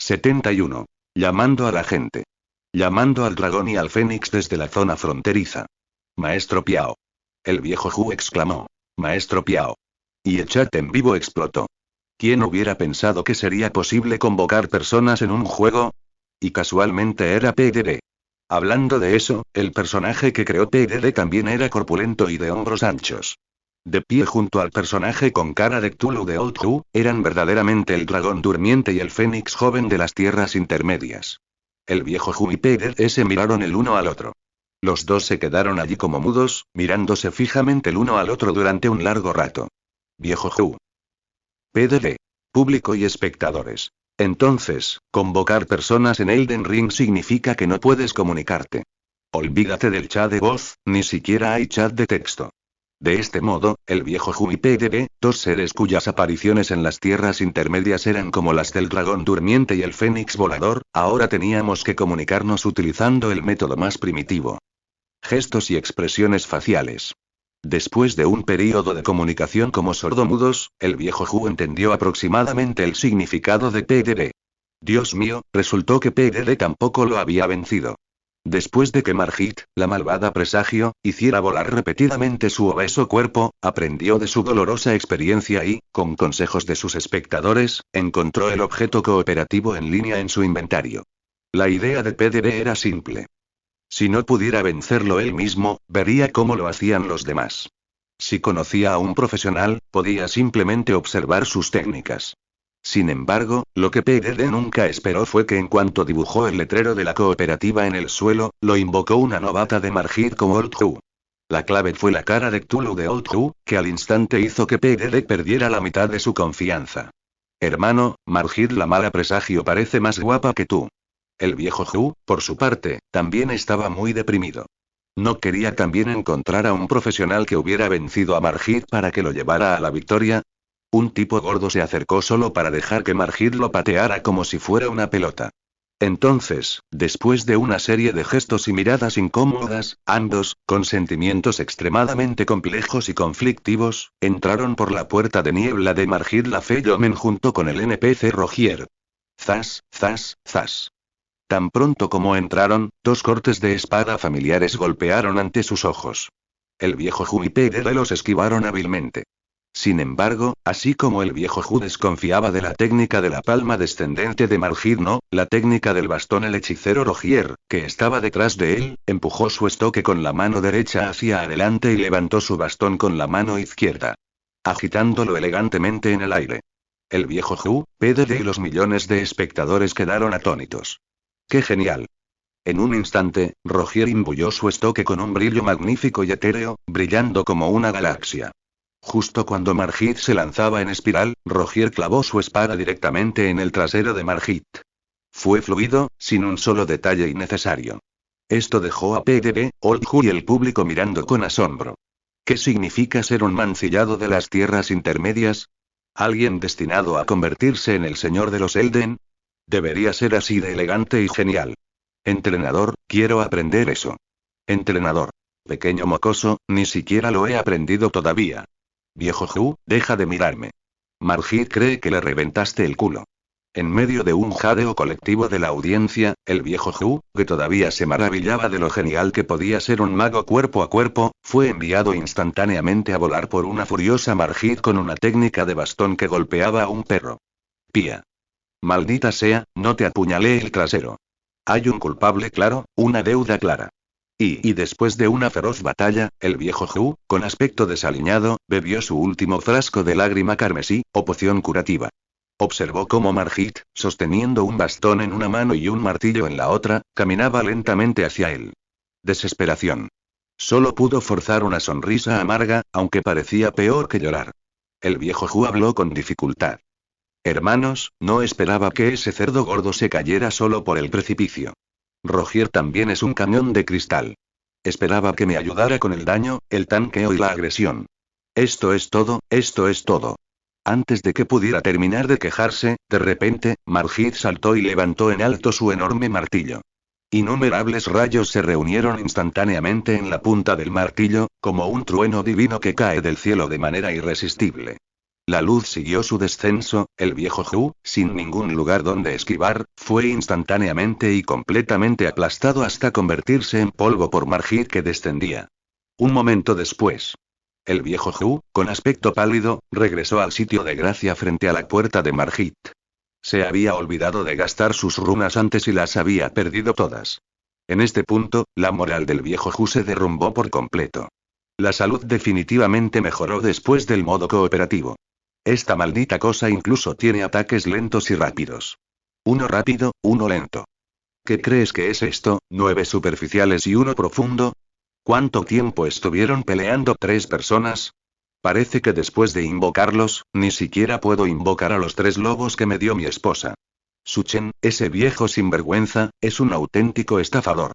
71. Llamando a la gente. Llamando al dragón y al fénix desde la zona fronteriza. Maestro Piao. El viejo Hu exclamó. Maestro Piao. Y el chat en vivo explotó. ¿Quién hubiera pensado que sería posible convocar personas en un juego? Y casualmente era PDD. Hablando de eso, el personaje que creó PDD también era corpulento y de hombros anchos. De pie junto al personaje con cara de Cthulhu de Old Who, eran verdaderamente el dragón durmiente y el fénix joven de las tierras intermedias. El viejo Hu y PDD se miraron el uno al otro. Los dos se quedaron allí como mudos, mirándose fijamente el uno al otro durante un largo rato. Viejo Hu. PDD. Público y espectadores. Entonces, convocar personas en Elden Ring significa que no puedes comunicarte. Olvídate del chat de voz, ni siquiera hay chat de texto. De este modo, el viejo Hu y PDD, dos seres cuyas apariciones en las tierras intermedias eran como las del dragón durmiente y el fénix volador, ahora teníamos que comunicarnos utilizando el método más primitivo. Gestos y expresiones faciales. Después de un período de comunicación como sordomudos, el viejo Hu entendió aproximadamente el significado de PDD. Dios mío, resultó que PDD tampoco lo había vencido. Después de que Margit, la malvada presagio, hiciera volar repetidamente su obeso cuerpo, aprendió de su dolorosa experiencia y, con consejos de sus espectadores, encontró el objeto cooperativo en línea en su inventario. La idea de PDD era simple. Si no pudiera vencerlo él mismo, vería cómo lo hacían los demás. Si conocía a un profesional, podía simplemente observar sus técnicas. Sin embargo, lo que PDD nunca esperó fue que en cuanto dibujó el letrero de la cooperativa en el suelo, lo invocó una novata de Margit como Old Who. La clave fue la cara de Cthulhu de Old Who, que al instante hizo que PDD perdiera la mitad de su confianza. Hermano, Margit la mala presagio parece más guapa que tú. El viejo Hu, por su parte, también estaba muy deprimido. No quería también encontrar a un profesional que hubiera vencido a Margit para que lo llevara a la victoria. Un tipo gordo se acercó solo para dejar que Margit lo pateara como si fuera una pelota. Entonces, después de una serie de gestos y miradas incómodas, ambos, con sentimientos extremadamente complejos y conflictivos, entraron por la puerta de niebla de Margit la Feyomen junto con el NPC Rogier. Zas, zas, zas. Tan pronto como entraron, dos cortes de espada familiares golpearon ante sus ojos. El viejo Hu y PDD los esquivaron hábilmente. Sin embargo, así como el viejo Hu desconfiaba de la técnica de la palma descendente de Margit, no, la técnica del bastón, el hechicero Rogier, que estaba detrás de él, empujó su estoque con la mano derecha hacia adelante y levantó su bastón con la mano izquierda, agitándolo elegantemente en el aire. El viejo Hu, PDD y los millones de espectadores quedaron atónitos. ¡Qué genial! En un instante, Rogier imbulló su estoque con un brillo magnífico y etéreo, brillando como una galaxia. Justo cuando Margit se lanzaba en espiral, Rogier clavó su espada directamente en el trasero de Margit. Fue fluido, sin un solo detalle innecesario. Esto dejó a PDD, Old Who y el público mirando con asombro. ¿Qué significa ser un mancillado de las tierras intermedias? ¿Alguien destinado a convertirse en el señor de los Elden? Debería ser así de elegante y genial. Entrenador, quiero aprender eso. Entrenador. Pequeño mocoso, ni siquiera lo he aprendido todavía. Viejo Hu, deja de mirarme. Margit cree que le reventaste el culo. En medio de un jadeo colectivo de la audiencia, el viejo Hu, que todavía se maravillaba de lo genial que podía ser un mago cuerpo a cuerpo, fue enviado instantáneamente a volar por una furiosa Margit con una técnica de bastón que golpeaba a un perro. Pía. Maldita sea, no te apuñalé el trasero. Hay un culpable claro, una deuda clara. Y después de una feroz batalla, el viejo Hu, con aspecto desaliñado, bebió su último frasco de lágrima carmesí, o poción curativa. Observó cómo Margit, sosteniendo un bastón en una mano y un martillo en la otra, caminaba lentamente hacia él. Desesperación. Solo pudo forzar una sonrisa amarga, aunque parecía peor que llorar. El viejo Hu habló con dificultad. Hermanos, no esperaba que ese cerdo gordo se cayera solo por el precipicio. Rogier también es un cañón de cristal. Esperaba que me ayudara con el daño, el tanqueo y la agresión. Esto es todo, esto es todo. Antes de que pudiera terminar de quejarse, de repente, Margit saltó y levantó en alto su enorme martillo. Innumerables rayos se reunieron instantáneamente en la punta del martillo, como un trueno divino que cae del cielo de manera irresistible. La luz siguió su descenso, el viejo Hu, sin ningún lugar donde esquivar, fue instantáneamente y completamente aplastado hasta convertirse en polvo por Margit que descendía. Un momento después. El viejo Hu, con aspecto pálido, regresó al sitio de gracia frente a la puerta de Margit. Se había olvidado de gastar sus runas antes y las había perdido todas. En este punto, la moral del viejo Hu se derrumbó por completo. La salud definitivamente mejoró después del modo cooperativo. Esta maldita cosa incluso tiene ataques lentos y rápidos. Uno rápido, uno lento. ¿Qué crees que es esto? 9 superficiales y uno profundo. ¿Cuánto tiempo estuvieron peleando 3 personas? Parece que después de invocarlos, ni siquiera puedo invocar a los 3 lobos que me dio mi esposa. Su Chen, ese viejo sinvergüenza, es un auténtico estafador.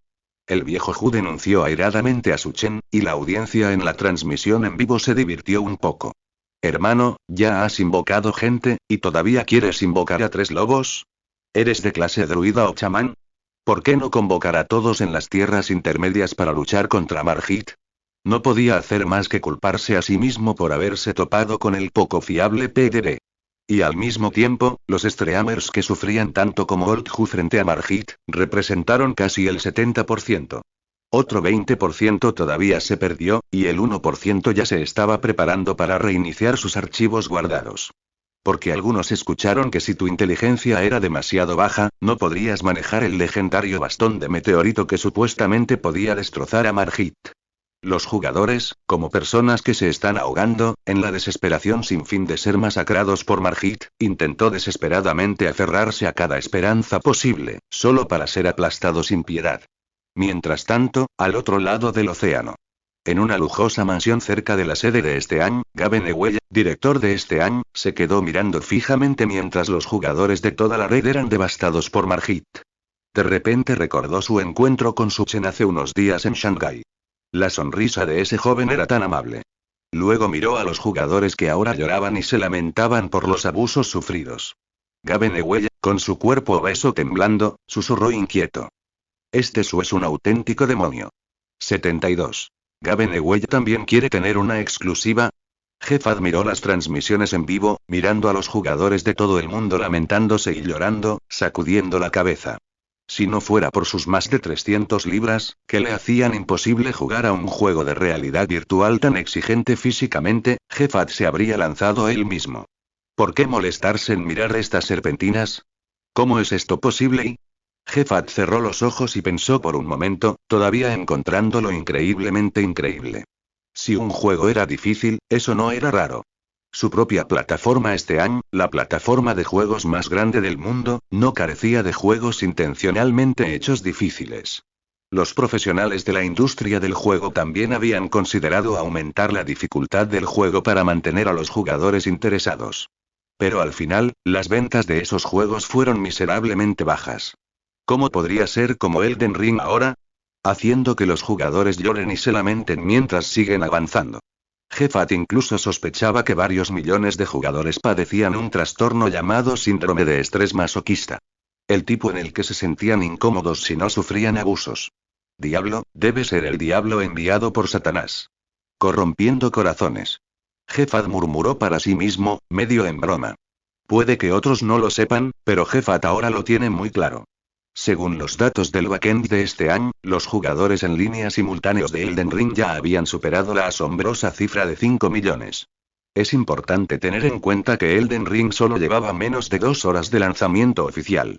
El viejo Hu denunció airadamente a Su Chen, y la audiencia en la transmisión en vivo se divirtió un poco. Hermano, ¿ya has invocado gente, y todavía quieres invocar a 3 lobos? ¿Eres de clase druida o chamán? ¿Por qué no convocar a todos en las tierras intermedias para luchar contra Margit? No podía hacer más que culparse a sí mismo por haberse topado con el poco fiable PDD. Y al mismo tiempo, los streamers que sufrían tanto como Old Hu frente a Margit, representaron casi el 70%. Otro 20% todavía se perdió, y el 1% ya se estaba preparando para reiniciar sus archivos guardados. Porque algunos escucharon que si tu inteligencia era demasiado baja, no podrías manejar el legendario bastón de meteorito que supuestamente podía destrozar a Margit. Los jugadores, como personas que se están ahogando, en la desesperación sin fin de ser masacrados por Margit, intentó desesperadamente aferrarse a cada esperanza posible, solo para ser aplastado sin piedad. Mientras tanto, al otro lado del océano. En una lujosa mansión cerca de la sede de Steam, Gaben Ewell, director de Steam, se quedó mirando fijamente mientras los jugadores de toda la red eran devastados por Margit. De repente recordó su encuentro con Su Chen hace unos días en Shanghái. La sonrisa de ese joven era tan amable. Luego miró a los jugadores que ahora lloraban y se lamentaban por los abusos sufridos. Gaben Ewell, con su cuerpo obeso temblando, susurró inquieto. Este Su es un auténtico demonio. 72. ¿Gaben Ewell también quiere tener una exclusiva? Jeff admiró las transmisiones en vivo, mirando a los jugadores de todo el mundo lamentándose y llorando, sacudiendo la cabeza. Si no fuera por sus más de 300 libras, que le hacían imposible jugar a un juego de realidad virtual tan exigente físicamente, Jeffat se habría lanzado él mismo. ¿Por qué molestarse en mirar estas serpentinas? ¿Cómo es esto posible? Jeffat cerró los ojos y pensó por un momento, todavía encontrándolo increíblemente increíble. Si un juego era difícil, eso no era raro. Su propia plataforma Steam, la plataforma de juegos más grande del mundo, no carecía de juegos intencionalmente hechos difíciles. Los profesionales de la industria del juego también habían considerado aumentar la dificultad del juego para mantener a los jugadores interesados. Pero al final, las ventas de esos juegos fueron miserablemente bajas. ¿Cómo podría ser como Elden Ring ahora? Haciendo que los jugadores lloren y se lamenten mientras siguen avanzando. Jeffat incluso sospechaba que varios millones de jugadores padecían un trastorno llamado síndrome de estrés masoquista. El tipo en el que se sentían incómodos si no sufrían abusos. Diablo, debe ser el diablo enviado por Satanás. Corrompiendo corazones. Jeffat murmuró para sí mismo, medio en broma. Puede que otros no lo sepan, pero Jeffat ahora lo tiene muy claro. Según los datos del backend de Steam, los jugadores en línea simultáneos de Elden Ring ya habían superado la asombrosa cifra de 5 millones. Es importante tener en cuenta que Elden Ring solo llevaba menos de 2 horas de lanzamiento oficial.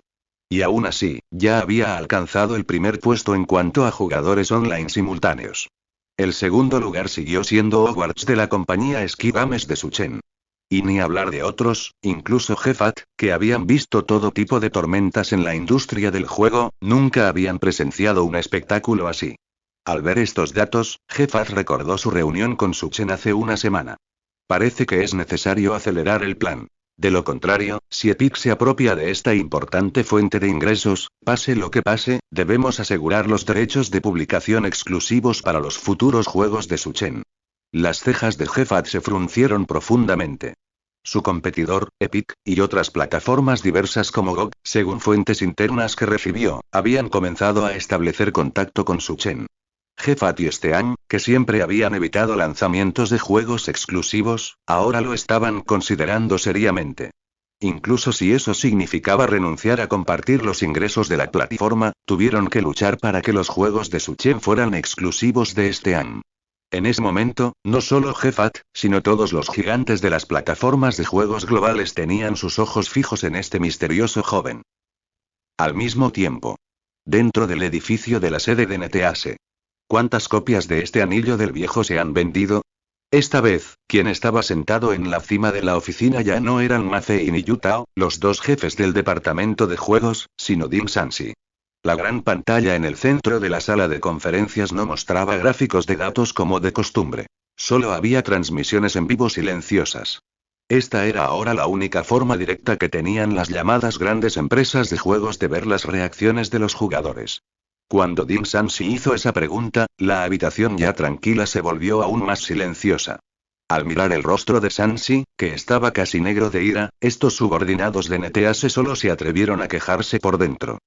Y aún así, ya había alcanzado el primer puesto en cuanto a jugadores online simultáneos. El segundo lugar siguió siendo Hogwarts de la compañía Sky Games de Su Chen. Y ni hablar de otros, incluso Jeffat, que habían visto todo tipo de tormentas en la industria del juego, nunca habían presenciado un espectáculo así. Al ver estos datos, Jeffat recordó su reunión con Su Chen hace una semana. Parece que es necesario acelerar el plan. De lo contrario, si Epic se apropia de esta importante fuente de ingresos, pase lo que pase, debemos asegurar los derechos de publicación exclusivos para los futuros juegos de Su Chen. Las cejas de Jeffat se fruncieron profundamente. Su competidor, Epic, y otras plataformas diversas como GOG, según fuentes internas que recibió, habían comenzado a establecer contacto con Su Chen. Jefat y Steam, que siempre habían evitado lanzamientos de juegos exclusivos, ahora lo estaban considerando seriamente. Incluso si eso significaba renunciar a compartir los ingresos de la plataforma, tuvieron que luchar para que los juegos de Suchen fueran exclusivos de Steam. En ese momento, no solo Jefat, sino todos los gigantes de las plataformas de juegos globales tenían sus ojos fijos en este misterioso joven. Al mismo tiempo, dentro del edificio de la sede de NTAS. ¿Cuántas copias de este anillo del viejo se han vendido? Esta vez, quien estaba sentado en la cima de la oficina ya no eran Ma Fei ni Yu Tao, los dos jefes del departamento de juegos, sino Dim Sansi. La gran pantalla en el centro de la sala de conferencias no mostraba gráficos de datos como de costumbre. Solo había transmisiones en vivo silenciosas. Esta era ahora la única forma directa que tenían las llamadas grandes empresas de juegos de ver las reacciones de los jugadores. Cuando Dim Sansi hizo esa pregunta, la habitación ya tranquila se volvió aún más silenciosa. Al mirar el rostro de Sansi, que estaba casi negro de ira, estos subordinados de NTAS solo se atrevieron a quejarse por dentro.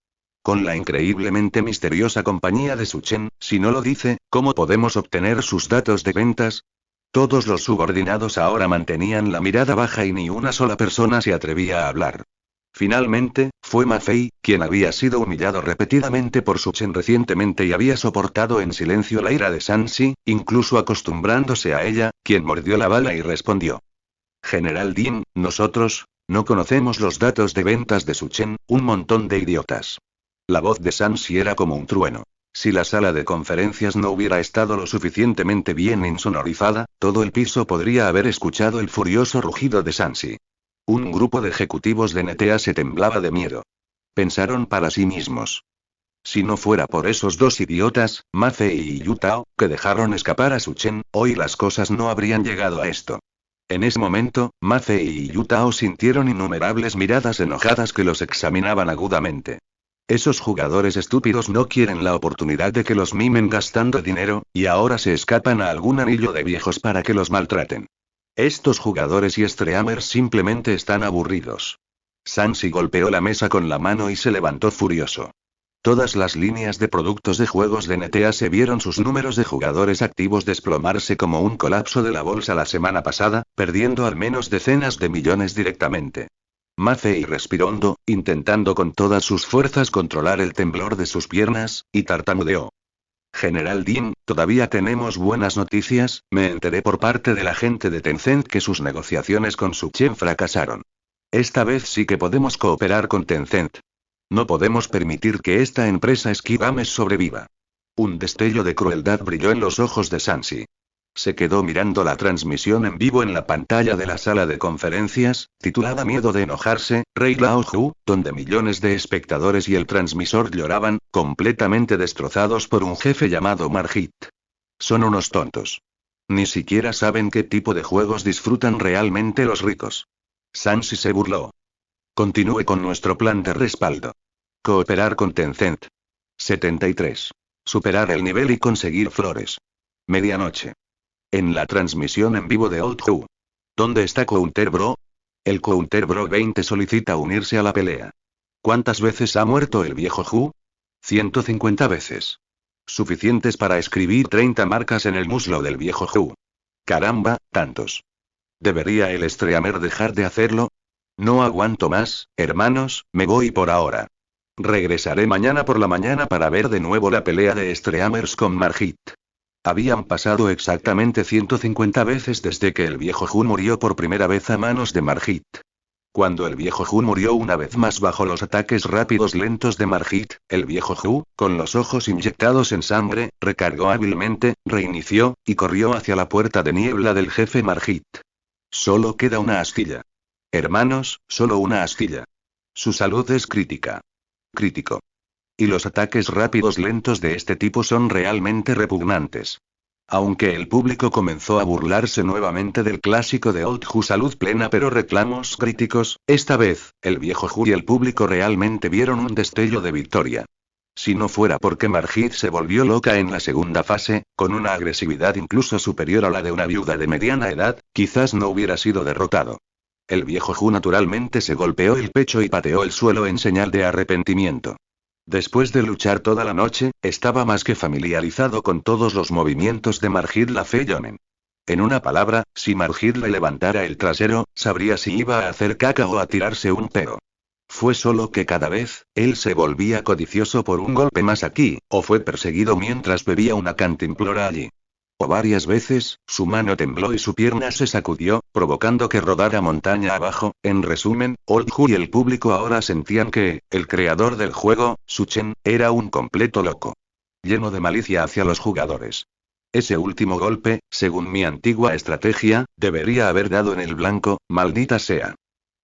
Con la increíblemente misteriosa compañía de Suchen, si no lo dice, ¿cómo podemos obtener sus datos de ventas? Todos los subordinados ahora mantenían la mirada baja y ni una sola persona se atrevía a hablar. Finalmente, fue Ma Fei, quien había sido humillado repetidamente por Suchen recientemente y había soportado en silencio la ira de Sansi, incluso acostumbrándose a ella, quien mordió la bala y respondió. General Dim, nosotros, no conocemos los datos de ventas de Suchen, un montón de idiotas. La voz de Sansi era como un trueno. Si la sala de conferencias no hubiera estado lo suficientemente bien insonorizada, todo el piso podría haber escuchado el furioso rugido de Sansi. Un grupo de ejecutivos de NTA se temblaba de miedo. Pensaron para sí mismos. Si no fuera por esos dos idiotas, Ma Fei y Yu Tao, que dejaron escapar a Suchen, hoy las cosas no habrían llegado a esto. En ese momento, Ma Fei y Yu Tao sintieron innumerables miradas enojadas que los examinaban agudamente. Esos jugadores estúpidos no quieren la oportunidad de que los mimen gastando dinero, y ahora se escapan a algún anillo de viejos para que los maltraten. Estos jugadores y streamers simplemente están aburridos. Sansi golpeó la mesa con la mano y se levantó furioso. Todas las líneas de productos de juegos de NTA se vieron sus números de jugadores activos desplomarse como un colapso de la bolsa la semana pasada, perdiendo al menos decenas de millones directamente. Ma Fei respiró hondo, intentando con todas sus fuerzas controlar el temblor de sus piernas, y tartamudeó. General Dim, todavía tenemos buenas noticias, me enteré por parte de la gente de Tencent que sus negociaciones con Suchen fracasaron. Esta vez sí que podemos cooperar con Tencent. No podemos permitir que esta empresa Esquivames sobreviva. Un destello de crueldad brilló en los ojos de Sansi. Se quedó mirando la transmisión en vivo en la pantalla de la sala de conferencias, titulada Miedo de enojarse, Rey Lao Hu, donde millones de espectadores y el transmisor lloraban, completamente destrozados por un jefe llamado Margit. Son unos tontos. Ni siquiera saben qué tipo de juegos disfrutan realmente los ricos. Sansi se burló. Continúe con nuestro plan de respaldo. Cooperar con Tencent. 73. Superar el nivel y conseguir flores. Medianoche. En la transmisión en vivo de Old Who. ¿Dónde está Counter Bro? El Counter Bro 20 solicita unirse a la pelea. ¿Cuántas veces ha muerto el viejo Who? 150 veces. Suficientes para escribir 30 marcas en el muslo del viejo Who. Caramba, tantos. ¿Debería el streamer dejar de hacerlo? No aguanto más, hermanos, me voy por ahora. Regresaré mañana por la mañana para ver de nuevo la pelea de streamers con Margit. Habían pasado exactamente 150 veces desde que el viejo Who murió por primera vez a manos de Margit. Cuando el viejo Who murió una vez más bajo los ataques rápidos lentos de Margit, el viejo Who, con los ojos inyectados en sangre, recargó hábilmente, reinició, y corrió hacia la puerta de niebla del jefe Margit. Solo queda una astilla. Hermanos, solo una astilla. Su salud es crítica. Crítico. Y los ataques rápidos lentos de este tipo son realmente repugnantes. Aunque el público comenzó a burlarse nuevamente del clásico de Old Who salud plena pero reclamos críticos, esta vez, el viejo Who y el público realmente vieron un destello de victoria. Si no fuera porque Margit se volvió loca en la segunda fase, con una agresividad incluso superior a la de una viuda de mediana edad, quizás no hubiera sido derrotado. El viejo Who naturalmente se golpeó el pecho y pateó el suelo en señal de arrepentimiento. Después de luchar toda la noche, estaba más que familiarizado con todos los movimientos de Margit la Feyonen. En una palabra, si Margit le levantara el trasero, sabría si iba a hacer caca o a tirarse un peo. Fue solo que cada vez, él se volvía codicioso por un golpe más aquí, o fue perseguido mientras bebía una cantimplora allí. O varias veces, su mano tembló y su pierna se sacudió, provocando que rodara montaña abajo. En resumen, Old Hu y el público ahora sentían que, el creador del juego, Su Chen, era un completo loco. Lleno de malicia hacia los jugadores. Ese último golpe, según mi antigua estrategia, debería haber dado en el blanco, maldita sea.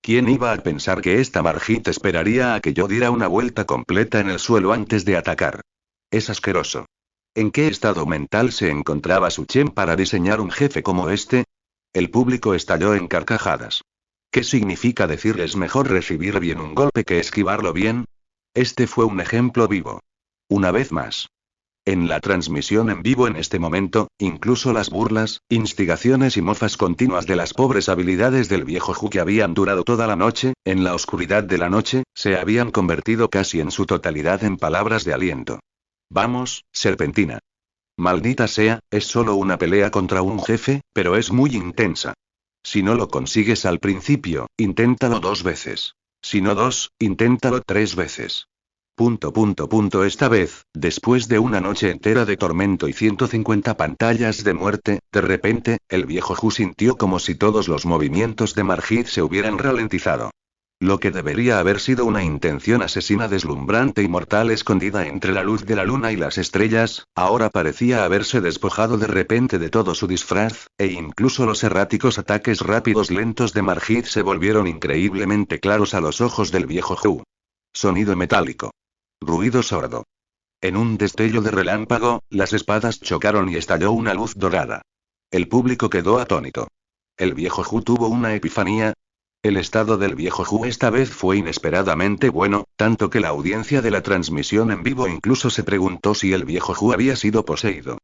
¿Quién iba a pensar que esta Margit esperaría a que yo diera una vuelta completa en el suelo antes de atacar? Es asqueroso. ¿En qué estado mental se encontraba Su Chen para diseñar un jefe como este? El público estalló en carcajadas. ¿Qué significa decir es mejor recibir bien un golpe que esquivarlo bien? Este fue un ejemplo vivo. Una vez más. En la transmisión en vivo en este momento, incluso las burlas, instigaciones y mofas continuas de las pobres habilidades del viejo Hu que habían durado toda la noche, en la oscuridad de la noche, se habían convertido casi en su totalidad en palabras de aliento. Vamos, serpentina. Maldita sea, es solo una pelea contra un jefe, pero es muy intensa. Si no lo consigues al principio, inténtalo 2 veces. Si no 2, inténtalo 3 veces. Esta vez, después de una noche entera de tormento y 150 pantallas de muerte, de repente, el viejo Hu sintió como si todos los movimientos de Margit se hubieran ralentizado. Lo que debería haber sido una intención asesina deslumbrante y mortal escondida entre la luz de la luna y las estrellas, ahora parecía haberse despojado de repente de todo su disfraz, e incluso los erráticos ataques rápidos lentos de Margit se volvieron increíblemente claros a los ojos del viejo Hu. Sonido metálico. Ruido sordo. En un destello de relámpago, las espadas chocaron y estalló una luz dorada. El público quedó atónito. El viejo Hu tuvo una epifanía. El estado del viejo Hu esta vez fue inesperadamente bueno, tanto que la audiencia de la transmisión en vivo incluso se preguntó si el viejo Hu había sido poseído.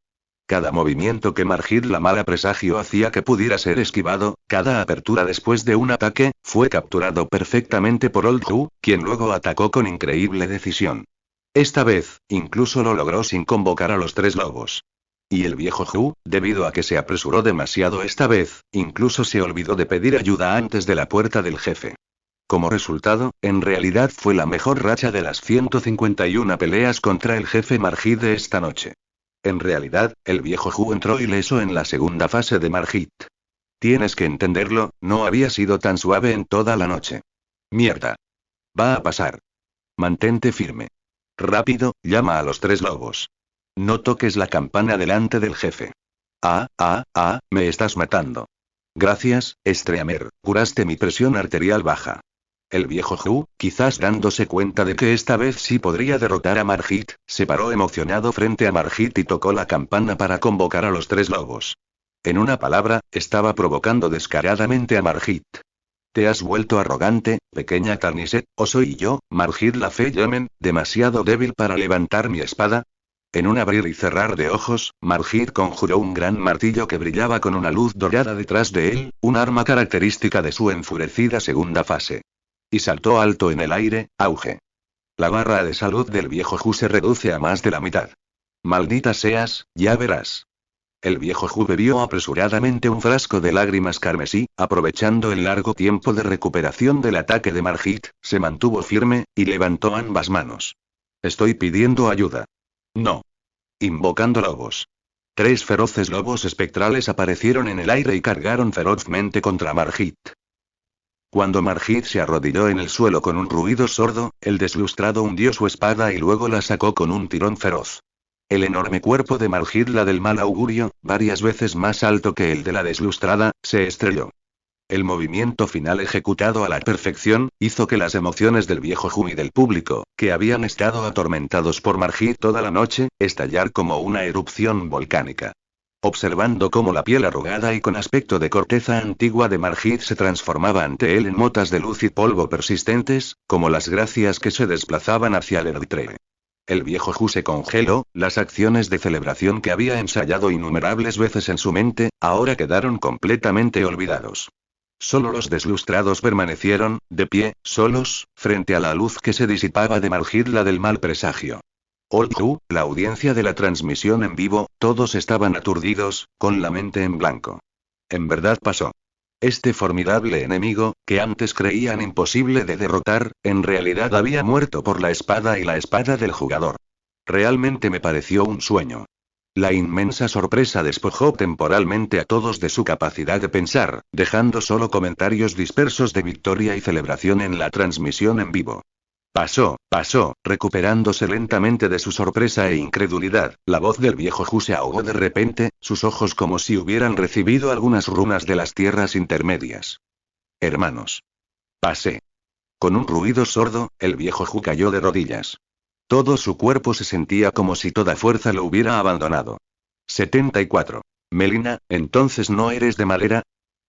Cada movimiento que Margit la mala presagio hacía que pudiera ser esquivado, cada apertura después de un ataque, fue capturado perfectamente por Old Hu, quien luego atacó con increíble decisión. Esta vez, incluso lo logró sin convocar a los 3 lobos. Y el viejo Hu, debido a que se apresuró demasiado esta vez, incluso se olvidó de pedir ayuda antes de la puerta del jefe. Como resultado, en realidad fue la mejor racha de las 151 peleas contra el jefe Margit de esta noche. En realidad, el viejo Hu entró ileso en la segunda fase de Margit. Tienes que entenderlo, no había sido tan suave en toda la noche. Mierda. Va a pasar. Mantente firme. Rápido, llama a los 3 lobos. No toques la campana delante del jefe. Me estás matando. Gracias, Streamer, curaste mi presión arterial baja. El viejo Hu, quizás dándose cuenta de que esta vez sí podría derrotar a Margit, se paró emocionado frente a Margit y tocó la campana para convocar a los 3 lobos. En una palabra, estaba provocando descaradamente a Margit. ¿Te has vuelto arrogante, pequeña Tarniset, o soy yo, Margit la Feyonen, demasiado débil para levantar mi espada? En un abrir y cerrar de ojos, Margit conjuró un gran martillo que brillaba con una luz dorada detrás de él, un arma característica de su enfurecida segunda fase. Y saltó alto en el aire, auge. La barra de salud del viejo Hu se reduce a más de la mitad. Maldita seas, ya verás. El viejo Hu bebió apresuradamente un frasco de lágrimas carmesí, aprovechando el largo tiempo de recuperación del ataque de Margit, se mantuvo firme, y levantó ambas manos. Estoy pidiendo ayuda. No. Invocando lobos. 3 feroces lobos espectrales aparecieron en el aire y cargaron ferozmente contra Margit. Cuando Margit se arrodilló en el suelo con un ruido sordo, el deslustrado hundió su espada y luego la sacó con un tirón feroz. El enorme cuerpo de Margit, la del mal augurio, varias veces más alto que el de la deslustrada, se estrelló. El movimiento final ejecutado a la perfección, hizo que las emociones del viejo Hu y del público, que habían estado atormentados por Margit toda la noche, estallar como una erupción volcánica. Observando cómo la piel arrugada y con aspecto de corteza antigua de Margit se transformaba ante él en motas de luz y polvo persistentes, como las gracias que se desplazaban hacia el Eritre. El viejo Hu se congeló, las acciones de celebración que había ensayado innumerables veces en su mente, ahora quedaron completamente olvidados. Solo los deslustrados permanecieron, de pie, solos, frente a la luz que se disipaba de Margit, la del mal presagio. Old Who, la audiencia de la transmisión en vivo, todos estaban aturdidos, con la mente en blanco. En verdad pasó. Este formidable enemigo, que antes creían imposible de derrotar, en realidad había muerto por la espada y la espada del jugador. Realmente me pareció un sueño. La inmensa sorpresa despojó temporalmente a todos de su capacidad de pensar, dejando solo comentarios dispersos de victoria y celebración en la transmisión en vivo. Pasó, recuperándose lentamente de su sorpresa e incredulidad, la voz del viejo Hu se ahogó de repente, sus ojos como si hubieran recibido algunas runas de las tierras intermedias. Hermanos. Pasé. Con un ruido sordo, el viejo Hu cayó de rodillas. Todo su cuerpo se sentía como si toda fuerza lo hubiera abandonado. 74. Melina, ¿entonces no eres de Malera?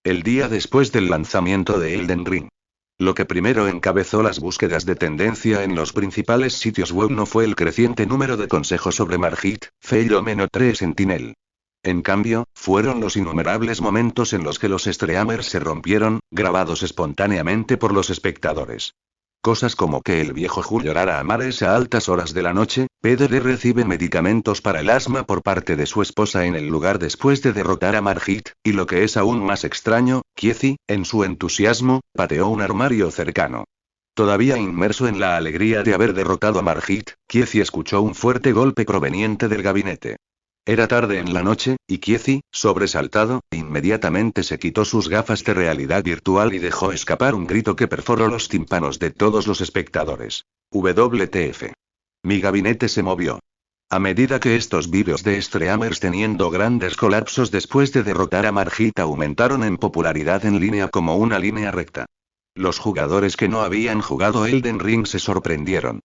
El día después del lanzamiento de Elden Ring. Lo que primero encabezó las búsquedas de tendencia en los principales sitios web no fue el creciente número de consejos sobre Margit, Fellomeno 3 Sentinel. En cambio, fueron los innumerables momentos en los que los streamers se rompieron, grabados espontáneamente por los espectadores. Cosas como que el viejo Hu llorara a mares a altas horas de la noche, PDD recibe medicamentos para el asma por parte de su esposa en el lugar después de derrotar a Margit, y lo que es aún más extraño, Kiezi, en su entusiasmo, pateó un armario cercano. Todavía inmerso en la alegría de haber derrotado a Margit, Kiezi escuchó un fuerte golpe proveniente del gabinete. Era tarde en la noche, y Kiezi, sobresaltado, inmediatamente se quitó sus gafas de realidad virtual y dejó escapar un grito que perforó los tímpanos de todos los espectadores. WTF. Mi gabinete se movió. A medida que estos vídeos de streamers teniendo grandes colapsos después de derrotar a Margit aumentaron en popularidad en línea como una línea recta. Los jugadores que no habían jugado Elden Ring se sorprendieron.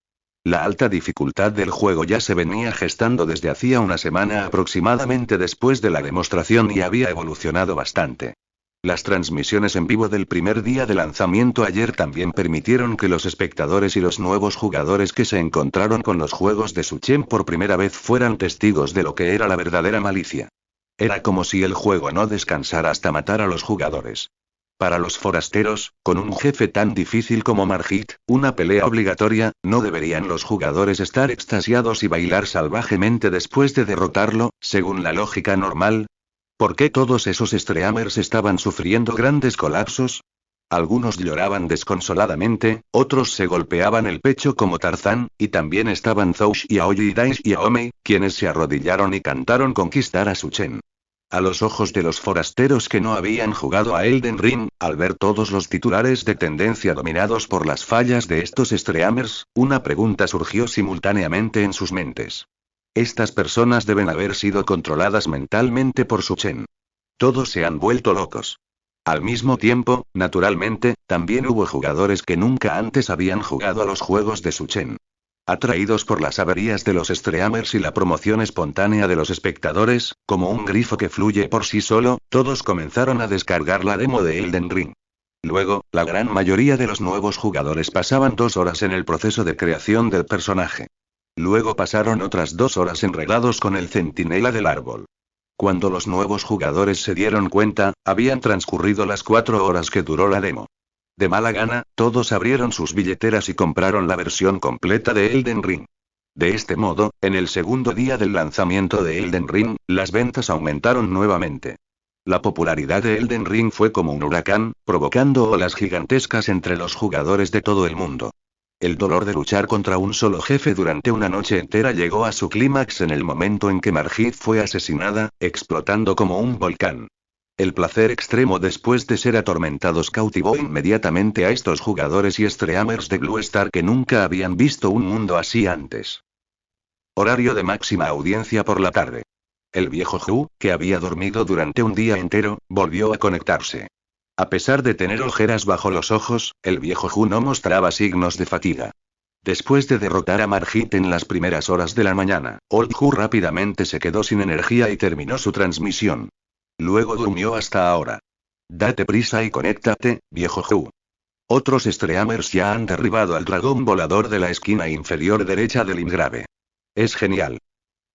La alta dificultad del juego ya se venía gestando desde hacía una semana aproximadamente después de la demostración y había evolucionado bastante. Las transmisiones en vivo del primer día de lanzamiento ayer también permitieron que los espectadores y los nuevos jugadores que se encontraron con los juegos de Suchen por primera vez fueran testigos de lo que era la verdadera malicia. Era como si el juego no descansara hasta matar a los jugadores. Para los forasteros, con un jefe tan difícil como Margit, una pelea obligatoria, ¿no deberían los jugadores estar extasiados y bailar salvajemente después de derrotarlo, según la lógica normal? ¿Por qué todos esos streamers estaban sufriendo grandes colapsos? Algunos lloraban desconsoladamente, otros se golpeaban el pecho como Tarzán, y también estaban Zoush y Aoyi y Daesh y Aomei, quienes se arrodillaron y cantaron conquistar a Suchen. A los ojos de los forasteros que no habían jugado a Elden Ring, al ver todos los titulares de tendencia dominados por las fallas de estos streamers, una pregunta surgió simultáneamente en sus mentes. Estas personas deben haber sido controladas mentalmente por Suchen. Todos se han vuelto locos. Al mismo tiempo, naturalmente, también hubo jugadores que nunca antes habían jugado a los juegos de Suchen. Atraídos por las averías de los streamers y la promoción espontánea de los espectadores, como un grifo que fluye por sí solo, todos comenzaron a descargar la demo de Elden Ring. Luego, la gran mayoría de los nuevos jugadores pasaban 2 horas en el proceso de creación del personaje. Luego pasaron otras 2 horas enredados con el centinela del árbol. Cuando los nuevos jugadores se dieron cuenta, habían transcurrido las 4 horas que duró la demo. De mala gana, todos abrieron sus billeteras y compraron la versión completa de Elden Ring. De este modo, en el segundo día del lanzamiento de Elden Ring, las ventas aumentaron nuevamente. La popularidad de Elden Ring fue como un huracán, provocando olas gigantescas entre los jugadores de todo el mundo. El dolor de luchar contra un solo jefe durante una noche entera llegó a su clímax en el momento en que Margit fue asesinada, explotando como un volcán. El placer extremo después de ser atormentados cautivó inmediatamente a estos jugadores y streamers de Blue Star que nunca habían visto un mundo así antes. Horario de máxima audiencia por la tarde. El viejo Hu, que había dormido durante un día entero, volvió a conectarse. A pesar de tener ojeras bajo los ojos, el viejo Hu no mostraba signos de fatiga. Después de derrotar a Margit en las primeras horas de la mañana, Old Hu rápidamente se quedó sin energía y terminó su transmisión. Luego durmió hasta ahora. Date prisa y conéctate, viejo Hu. Otros streamers ya han derribado al dragón volador de la esquina inferior derecha del Ingrave. Es genial.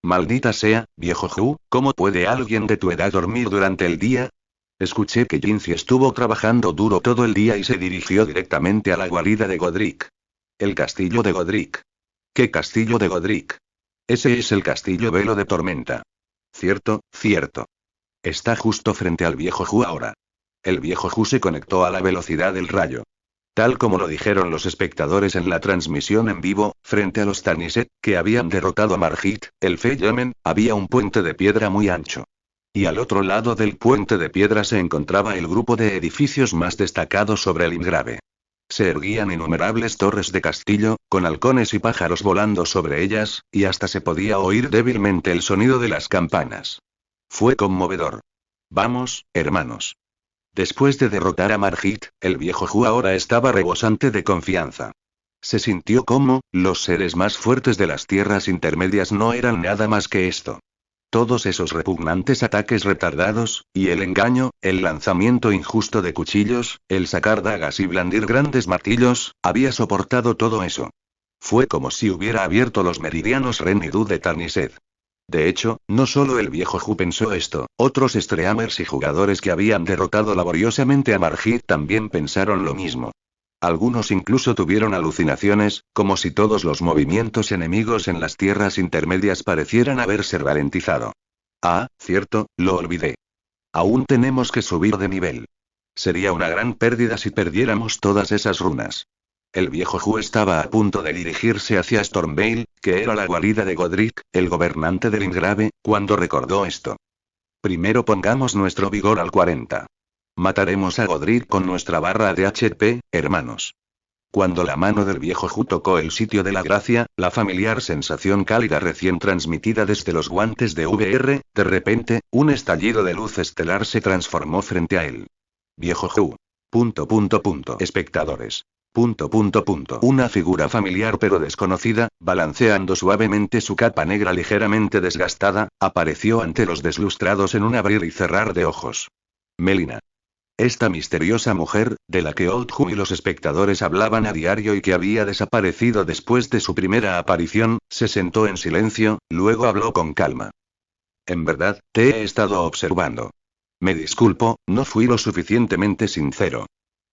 Maldita sea, viejo Hu, ¿cómo puede alguien de tu edad dormir durante el día? Escuché que Jinzi estuvo trabajando duro todo el día y se dirigió directamente a la guarida de Godric. El castillo de Godric. ¿Qué castillo de Godric? Ese es el castillo Velo de Tormenta. Cierto, cierto. Está justo frente al viejo Hu ahora. El viejo Hu se conectó a la velocidad del rayo. Tal como lo dijeron los espectadores en la transmisión en vivo, frente a los Taniset, que habían derrotado a Margit, el Feyamen, había un puente de piedra muy ancho. Y al otro lado del puente de piedra se encontraba el grupo de edificios más destacados sobre el Ingrave. Se erguían innumerables torres de castillo, con halcones y pájaros volando sobre ellas, y hasta se podía oír débilmente el sonido de las campanas. Fue conmovedor. Vamos, hermanos. Después de derrotar a Margit, el viejo Hu ahora estaba rebosante de confianza. Se sintió como, los seres más fuertes de las tierras intermedias no eran nada más que esto. Todos esos repugnantes ataques retardados, y el engaño, el lanzamiento injusto de cuchillos, el sacar dagas y blandir grandes martillos, había soportado todo eso. Fue como si hubiera abierto los meridianos Ren y Du de Taniset. De hecho, no solo el viejo Hu pensó esto, otros streamers y jugadores que habían derrotado laboriosamente a Margit también pensaron lo mismo. Algunos incluso tuvieron alucinaciones, como si todos los movimientos enemigos en las tierras intermedias parecieran haberse ralentizado. Ah, cierto, lo olvidé. Aún tenemos que subir de nivel. Sería una gran pérdida si perdiéramos todas esas runas. El viejo Hu estaba a punto de dirigirse hacia Stormveil, que era la guarida de Godric, el gobernante del Ingrave, cuando recordó esto. Primero pongamos nuestro vigor al 40. Mataremos a Godric con nuestra barra de HP, hermanos. Cuando la mano del viejo Hu tocó el sitio de la gracia, la familiar sensación cálida recién transmitida desde los guantes de VR, de repente, un estallido de luz estelar se transformó frente a él. Viejo Hu. ... Espectadores. ... Una figura familiar pero desconocida, balanceando suavemente su capa negra ligeramente desgastada, apareció ante los deslustrados en un abrir y cerrar de ojos. Melina. Esta misteriosa mujer, de la que Old Hu y los espectadores hablaban a diario y que había desaparecido después de su primera aparición, se sentó en silencio, luego habló con calma. En verdad, te he estado observando. Me disculpo, no fui lo suficientemente sincero.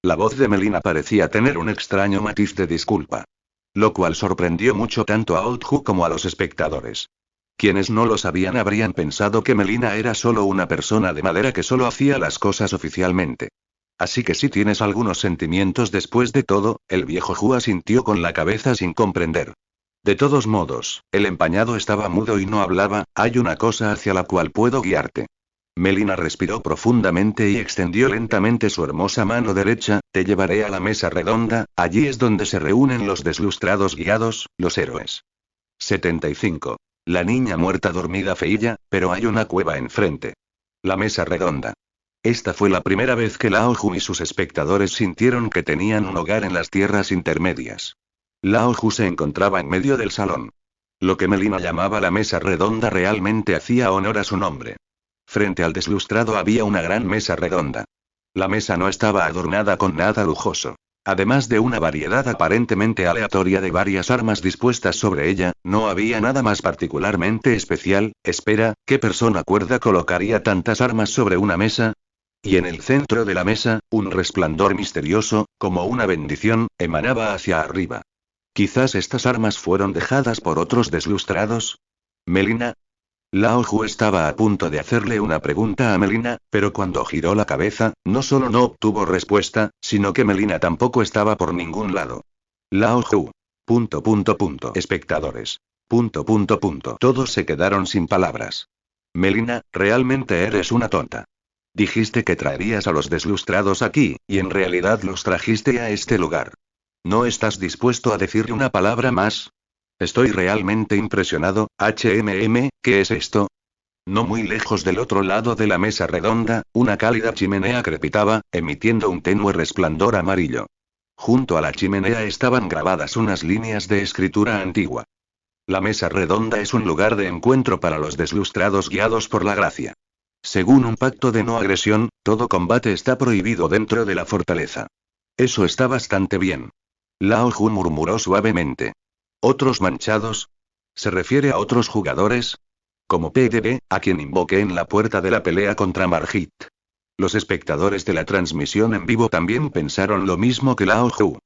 La voz de Melina parecía tener un extraño matiz de disculpa. Lo cual sorprendió mucho tanto a Old Hu como a los espectadores. Quienes no lo sabían habrían pensado que Melina era solo una persona de madera que solo hacía las cosas oficialmente. Así que si tienes algunos sentimientos después de todo, el viejo Hu asintió con la cabeza sin comprender. De todos modos, el empañado estaba mudo y no hablaba, hay una cosa hacia la cual puedo guiarte. Melina respiró profundamente y extendió lentamente su hermosa mano derecha, te llevaré a la mesa redonda, allí es donde se reúnen los deslustrados guiados, los héroes. 75. La niña muerta dormida feilla, pero hay una cueva enfrente. La mesa redonda. Esta fue la primera vez que Lao Hu y sus espectadores sintieron que tenían un hogar en las tierras intermedias. Lao Hu se encontraba en medio del salón. Lo que Melina llamaba la mesa redonda realmente hacía honor a su nombre. Frente al deslustrado había una gran mesa redonda. La mesa no estaba adornada con nada lujoso. Además de una variedad aparentemente aleatoria de varias armas dispuestas sobre ella, no había nada más particularmente especial. Espera, ¿qué persona cuerda colocaría tantas armas sobre una mesa? Y en el centro de la mesa, un resplandor misterioso, como una bendición, emanaba hacia arriba. Quizás estas armas fueron dejadas por otros deslustrados. Melina. Lao Hu estaba a punto de hacerle una pregunta a Melina, pero cuando giró la cabeza, no solo no obtuvo respuesta, sino que Melina tampoco estaba por ningún lado. Lao Hu. ... Espectadores. ... Todos se quedaron sin palabras. Melina, realmente eres una tonta. Dijiste que traerías a los deslustrados aquí, y en realidad los trajiste a este lugar. ¿No estás dispuesto a decirle una palabra más? Estoy realmente impresionado. ¿Qué es esto? No muy lejos del otro lado de la mesa redonda, una cálida chimenea crepitaba, emitiendo un tenue resplandor amarillo. Junto a la chimenea estaban grabadas unas líneas de escritura antigua. La mesa redonda es un lugar de encuentro para los deslustrados guiados por la gracia. Según un pacto de no agresión, todo combate está prohibido dentro de la fortaleza. Eso está bastante bien. Lao Hu murmuró suavemente. ¿Otros manchados? ¿Se refiere a otros jugadores? Como PDB, a quien invoqué en la puerta de la pelea contra Margit. Los espectadores de la transmisión en vivo también pensaron lo mismo que Lao Hu.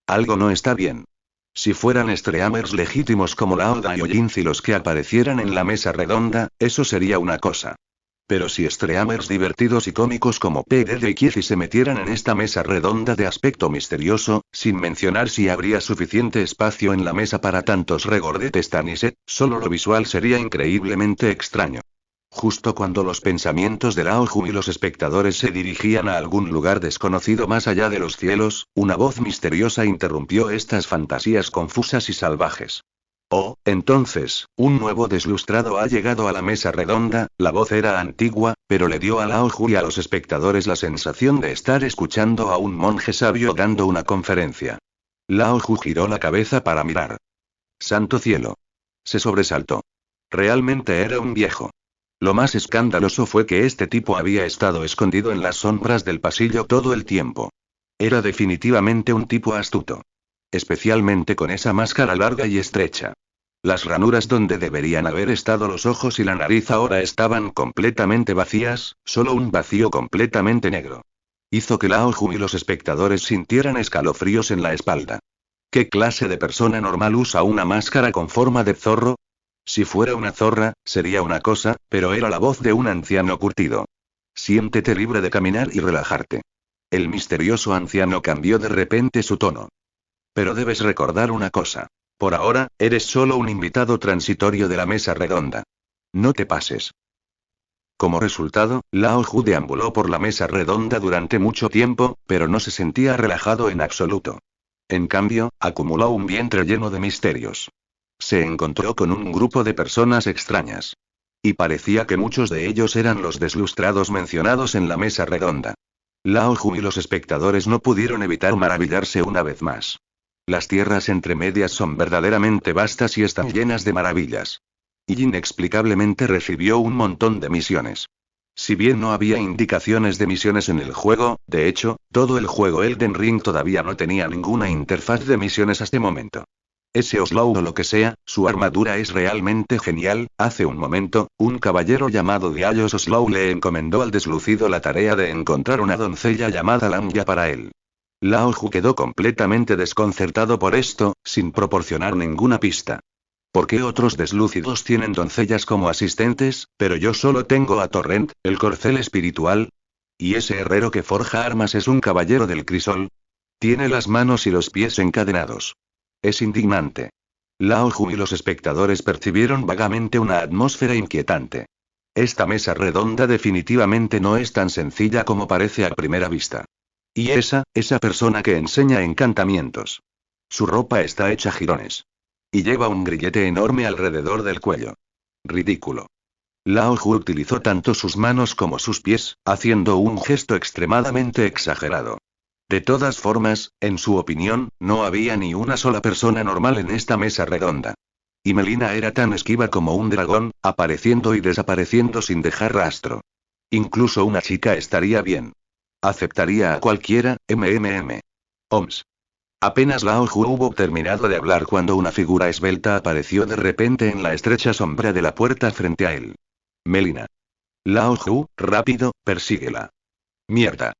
Algo no está bien. Si fueran streamers legítimos como Lao Dai o Jinzi los que aparecieran en la mesa redonda, eso sería una cosa. Pero si streamers divertidos y cómicos como PDD y Kiezi se metieran en esta mesa redonda de aspecto misterioso, sin mencionar si habría suficiente espacio en la mesa para tantos regordetes Taniset, solo lo visual sería increíblemente extraño. Justo cuando los pensamientos de Lao Hu y los espectadores se dirigían a algún lugar desconocido más allá de los cielos, una voz misteriosa interrumpió estas fantasías confusas y salvajes. Oh, entonces, un nuevo deslustrado ha llegado a la mesa redonda. La voz era antigua, pero le dio a Lao Hu y a los espectadores la sensación de estar escuchando a un monje sabio dando una conferencia. Lao Hu giró la cabeza para mirar. ¡Santo cielo! Se sobresaltó. Realmente era un viejo. Lo más escandaloso fue que este tipo había estado escondido en las sombras del pasillo todo el tiempo. Era definitivamente un tipo astuto. Especialmente con esa máscara larga y estrecha. Las ranuras donde deberían haber estado los ojos y la nariz ahora estaban completamente vacías, solo un vacío completamente negro. Hizo que Lao Hu y los espectadores sintieran escalofríos en la espalda. ¿Qué clase de persona normal usa una máscara con forma de zorro? Si fuera una zorra, sería una cosa, pero era la voz de un anciano curtido. Siéntete libre de caminar y relajarte. El misterioso anciano cambió de repente su tono. Pero debes recordar una cosa. Por ahora, eres solo un invitado transitorio de la mesa redonda. No te pases. Como resultado, Lao Hu deambuló por la mesa redonda durante mucho tiempo, pero no se sentía relajado en absoluto. En cambio, acumuló un vientre lleno de misterios. Se encontró con un grupo de personas extrañas. Y parecía que muchos de ellos eran los deslustrados mencionados en la mesa redonda. Lao Hu y los espectadores no pudieron evitar maravillarse una vez más. Las tierras entre medias son verdaderamente vastas y están llenas de maravillas. Y inexplicablemente recibió un montón de misiones. Si bien no había indicaciones de misiones en el juego, de hecho, todo el juego Elden Ring todavía no tenía ninguna interfaz de misiones hasta el momento. Ese Oslow o lo que sea, su armadura es realmente genial. Hace un momento, un caballero llamado Diallos Oslow le encomendó al deslucido la tarea de encontrar una doncella llamada Lamia para él. Lao Hu quedó completamente desconcertado por esto, sin proporcionar ninguna pista. ¿Por qué otros deslúcidos tienen doncellas como asistentes, pero yo solo tengo a Torrent, el corcel espiritual? ¿Y ese herrero que forja armas es un caballero del crisol? Tiene las manos y los pies encadenados. Es indignante. Lao Hu y los espectadores percibieron vagamente una atmósfera inquietante. Esta mesa redonda definitivamente no es tan sencilla como parece a primera vista. Y esa persona que enseña encantamientos. Su ropa está hecha jirones. Y lleva un grillete enorme alrededor del cuello. Ridículo. Lao Hu utilizó tanto sus manos como sus pies, haciendo un gesto extremadamente exagerado. De todas formas, en su opinión, no había ni una sola persona normal en esta mesa redonda. Y Melina era tan esquiva como un dragón, apareciendo y desapareciendo sin dejar rastro. Incluso una chica estaría bien. Aceptaría a cualquiera. OMS. Apenas Lao Hu hubo terminado de hablar cuando una figura esbelta apareció de repente en la estrecha sombra de la puerta frente a él. Melina. Lao Hu, rápido, persíguela. Mierda.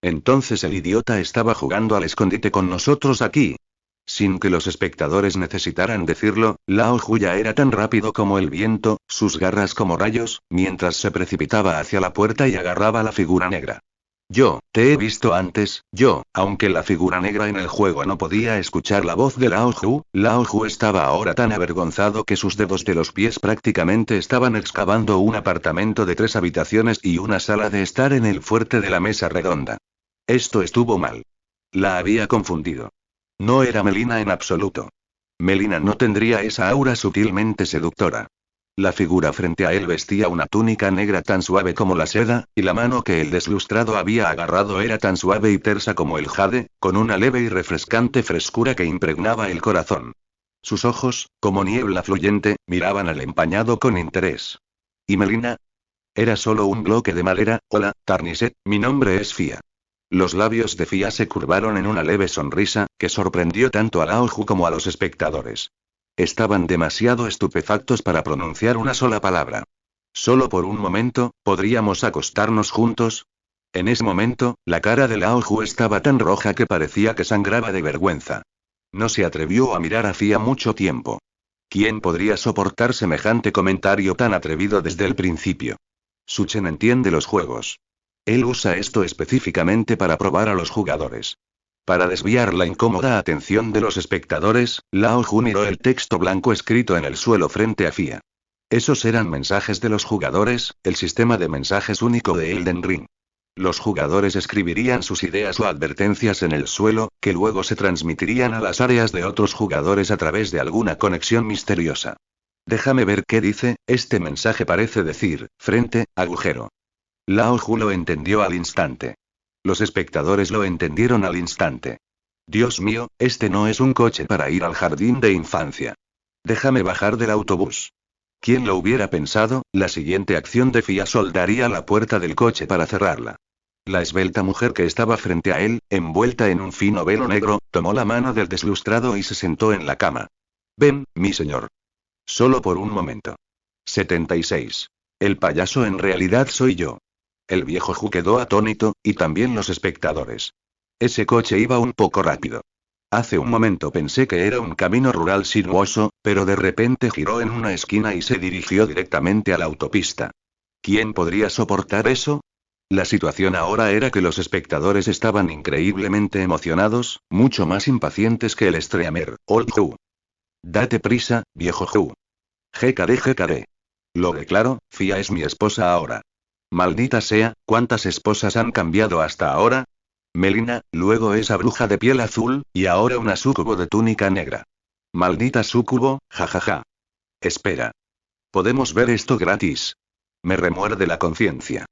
Entonces el idiota estaba jugando al escondite con nosotros aquí. Sin que los espectadores necesitaran decirlo, Lao Hu ya era tan rápido como el viento, sus garras como rayos, mientras se precipitaba hacia la puerta y agarraba a la figura negra. Yo, te he visto antes, aunque la figura negra en el juego no podía escuchar la voz de Lao Hu estaba ahora tan avergonzado que sus dedos de los pies prácticamente estaban excavando un apartamento de 3 habitaciones y una sala de estar en el fuerte de la mesa redonda. Esto estuvo mal. La había confundido. No era Melina en absoluto. Melina no tendría esa aura sutilmente seductora. La figura frente a él vestía una túnica negra tan suave como la seda, y la mano que el deslustrado había agarrado era tan suave y tersa como el jade, con una leve y refrescante frescura que impregnaba el corazón. Sus ojos, como niebla fluyente, miraban al empañado con interés. ¿Y Melina? Era solo un bloque de madera. Hola, Tarniset, mi nombre es Fia. Los labios de Fia se curvaron en una leve sonrisa, que sorprendió tanto a Lao Hu como a los espectadores. Estaban demasiado estupefactos para pronunciar una sola palabra. Solo por un momento, ¿podríamos acostarnos juntos? En ese momento, la cara de Lao Hu estaba tan roja que parecía que sangraba de vergüenza. No se atrevió a mirar hacía mucho tiempo. ¿Quién podría soportar semejante comentario tan atrevido desde el principio? Su Chen entiende los juegos. Él usa esto específicamente para probar a los jugadores. Para desviar la incómoda atención de los espectadores, Lao Hu miró el texto blanco escrito en el suelo frente a Fia. Esos eran mensajes de los jugadores, el sistema de mensajes único de Elden Ring. Los jugadores escribirían sus ideas o advertencias en el suelo, que luego se transmitirían a las áreas de otros jugadores a través de alguna conexión misteriosa. Déjame ver qué dice, este mensaje parece decir, frente, agujero. Lao Hu lo entendió al instante. Los espectadores lo entendieron al instante. Dios mío, este no es un coche para ir al jardín de infancia. Déjame bajar del autobús. ¿Quién lo hubiera pensado? La siguiente acción de Fia soldaría la puerta del coche para cerrarla. La esbelta mujer que estaba frente a él, envuelta en un fino velo negro, tomó la mano del deslustrado y se sentó en la cama. Ven, mi señor. Solo por un momento. 76. El payaso en realidad soy yo. El viejo Hu quedó atónito, y también los espectadores. Ese coche iba un poco rápido. Hace un momento pensé que era un camino rural sinuoso, pero de repente giró en una esquina y se dirigió directamente a la autopista. ¿Quién podría soportar eso? La situación ahora era que los espectadores estaban increíblemente emocionados, mucho más impacientes que el streamer, Old Hu. Date prisa, viejo Hu. GKD. Lo declaro, Fia es mi esposa ahora. Maldita sea, ¿cuántas esposas han cambiado hasta ahora? Melina, luego esa bruja de piel azul, y ahora una súcubo de túnica negra. Maldita súcubo, jajaja. Espera. ¿Podemos ver esto gratis? Me remuerde la conciencia.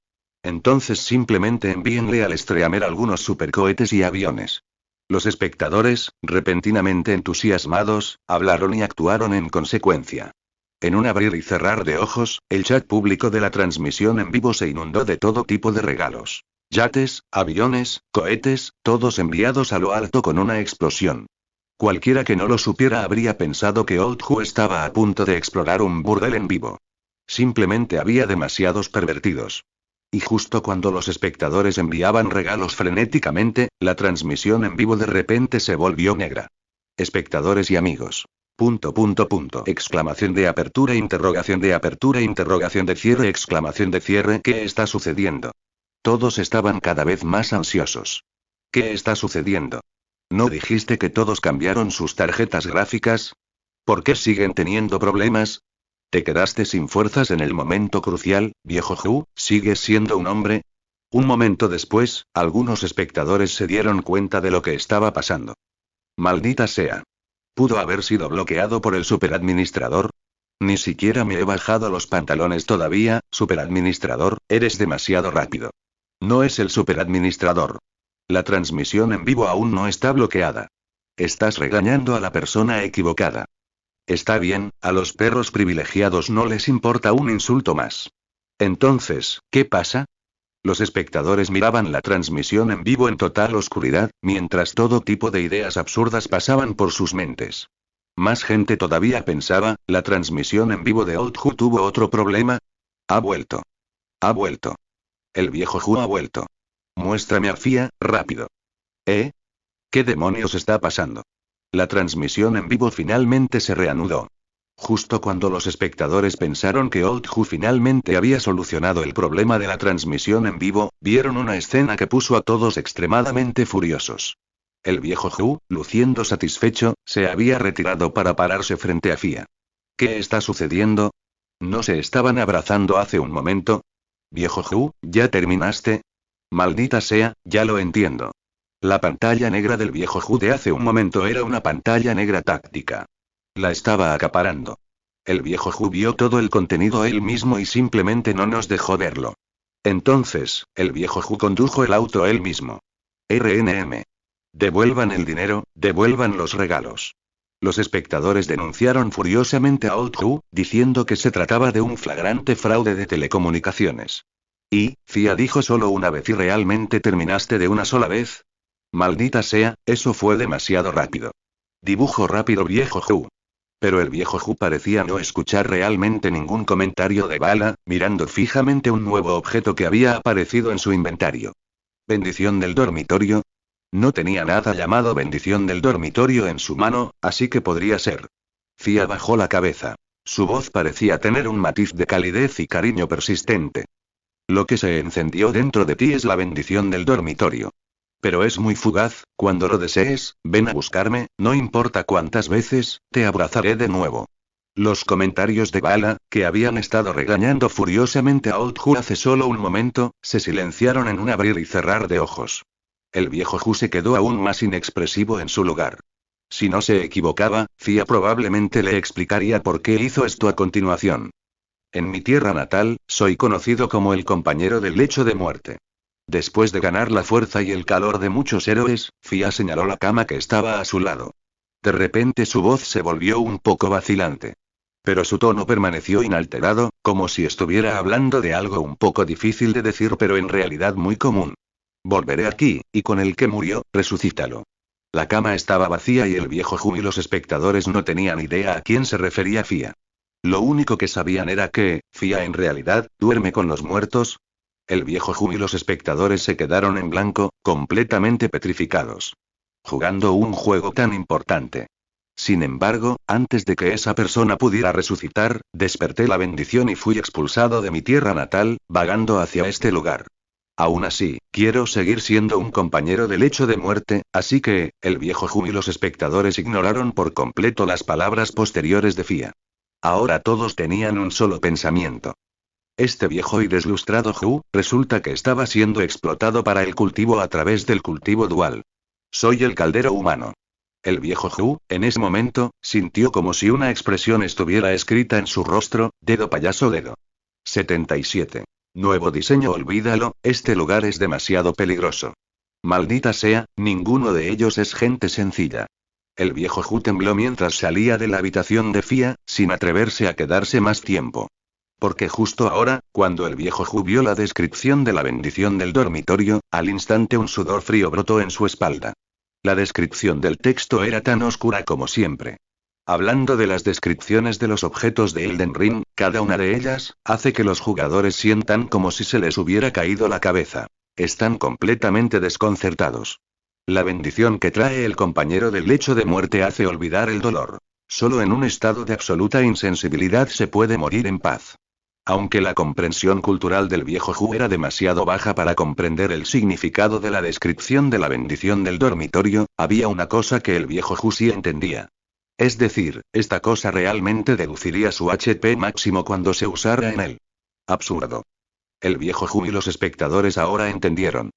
Entonces simplemente envíenle al streamer algunos supercohetes y aviones. Los espectadores, repentinamente entusiasmados, hablaron y actuaron en consecuencia. En un abrir y cerrar de ojos, el chat público de la transmisión en vivo se inundó de todo tipo de regalos. Yates, aviones, cohetes, todos enviados a lo alto con una explosión. Cualquiera que no lo supiera habría pensado que Old Hu estaba a punto de explorar un burdel en vivo. Simplemente había demasiados pervertidos. Y justo cuando los espectadores enviaban regalos frenéticamente, la transmisión en vivo de repente se volvió negra. Espectadores y amigos. ... Exclamación de apertura, interrogación de cierre, exclamación de cierre. ¿Qué está sucediendo? Todos estaban cada vez más ansiosos. ¿Qué está sucediendo? ¿No dijiste que todos cambiaron sus tarjetas gráficas? ¿Por qué siguen teniendo problemas? ¿Te quedaste sin fuerzas en el momento crucial, viejo Hu? ¿Sigues siendo un hombre? Un momento después, algunos espectadores se dieron cuenta de lo que estaba pasando. Maldita sea. ¿Pudo haber sido bloqueado por el superadministrador? Ni siquiera me he bajado los pantalones todavía, superadministrador, eres demasiado rápido. No es el superadministrador. La transmisión en vivo aún no está bloqueada. Estás regañando a la persona equivocada. Está bien, a los perros privilegiados no les importa un insulto más. Entonces, ¿qué pasa? Los espectadores miraban la transmisión en vivo en total oscuridad, mientras todo tipo de ideas absurdas pasaban por sus mentes. Más gente todavía pensaba, ¿la transmisión en vivo de Old Hu tuvo otro problema? Ha vuelto. Ha vuelto. El viejo Hu ha vuelto. Muéstrame a Fia, rápido. ¿Eh? ¿Qué demonios está pasando? La transmisión en vivo finalmente se reanudó. Justo cuando los espectadores pensaron que Old Hu finalmente había solucionado el problema de la transmisión en vivo, vieron una escena que puso a todos extremadamente furiosos. El viejo Hu, luciendo satisfecho, se había retirado para pararse frente a Fia. ¿Qué está sucediendo? ¿No se estaban abrazando hace un momento? Viejo Hu, ¿ya terminaste? Maldita sea, ya lo entiendo. La pantalla negra del viejo Hu de hace un momento era una pantalla negra táctica. La estaba acaparando. El viejo Hu vio todo el contenido él mismo y simplemente no nos dejó verlo. Entonces, el viejo Hu condujo el auto él mismo. RNM. Devuelvan el dinero, devuelvan los regalos. Los espectadores denunciaron furiosamente a Old Hu, diciendo que se trataba de un flagrante fraude de telecomunicaciones. Y, Fia dijo solo una vez y realmente terminaste de una sola vez. Maldita sea, eso fue demasiado rápido. Dibujo rápido viejo Hu. Pero el viejo Hu parecía no escuchar realmente ningún comentario de Bala, mirando fijamente un nuevo objeto que había aparecido en su inventario. ¿Bendición del dormitorio? No tenía nada llamado bendición del dormitorio en su mano, así que podría ser. Fia bajó la cabeza. Su voz parecía tener un matiz de calidez y cariño persistente. Lo que se encendió dentro de ti es la bendición del dormitorio. Pero es muy fugaz, cuando lo desees, ven a buscarme, no importa cuántas veces, te abrazaré de nuevo. Los comentarios de Bala, que habían estado regañando furiosamente a Old Hu hace solo un momento, se silenciaron en un abrir y cerrar de ojos. El viejo Hu se quedó aún más inexpresivo en su lugar. Si no se equivocaba, Fia probablemente le explicaría por qué hizo esto a continuación. En mi tierra natal, soy conocido como el compañero del lecho de muerte. Después de ganar la fuerza y el calor de muchos héroes, Fia señaló la cama que estaba a su lado. De repente su voz se volvió un poco vacilante. Pero su tono permaneció inalterado, como si estuviera hablando de algo un poco difícil de decir pero en realidad muy común. Volveré aquí, y con el que murió, resucítalo. La cama estaba vacía y el viejo Hu y los espectadores no tenían idea a quién se refería Fia. Lo único que sabían era que, Fia en realidad, duerme con los muertos. El viejo Hu y los espectadores se quedaron en blanco, completamente petrificados. Jugando un juego tan importante. Sin embargo, antes de que esa persona pudiera resucitar, desperté la bendición y fui expulsado de mi tierra natal, vagando hacia este lugar. Aún así, quiero seguir siendo un compañero del lecho de muerte, así que, el viejo Hu y los espectadores ignoraron por completo las palabras posteriores de Fia. Ahora todos tenían un solo pensamiento. Este viejo y deslustrado Hu, resulta que estaba siendo explotado para el cultivo a través del cultivo dual. Soy el caldero humano. El viejo Hu, en ese momento, sintió como si una expresión estuviera escrita en su rostro, dedo payaso dedo. 77. Nuevo diseño olvídalo, este lugar es demasiado peligroso. Maldita sea, ninguno de ellos es gente sencilla. El viejo Hu tembló mientras salía de la habitación de Fia, sin atreverse a quedarse más tiempo. Porque justo ahora, cuando el viejo Hu vio la descripción de la bendición del dormitorio, al instante un sudor frío brotó en su espalda. La descripción del texto era tan oscura como siempre. Hablando de las descripciones de los objetos de Elden Ring, cada una de ellas, hace que los jugadores sientan como si se les hubiera caído la cabeza. Están completamente desconcertados. La bendición que trae el compañero del lecho de muerte hace olvidar el dolor. Solo en un estado de absoluta insensibilidad se puede morir en paz. Aunque la comprensión cultural del viejo Hu era demasiado baja para comprender el significado de la descripción de la bendición del dormitorio, había una cosa que el viejo Hu sí entendía. Es decir, esta cosa realmente deduciría su HP máximo cuando se usara en él. Absurdo. El viejo Hu y los espectadores ahora entendieron.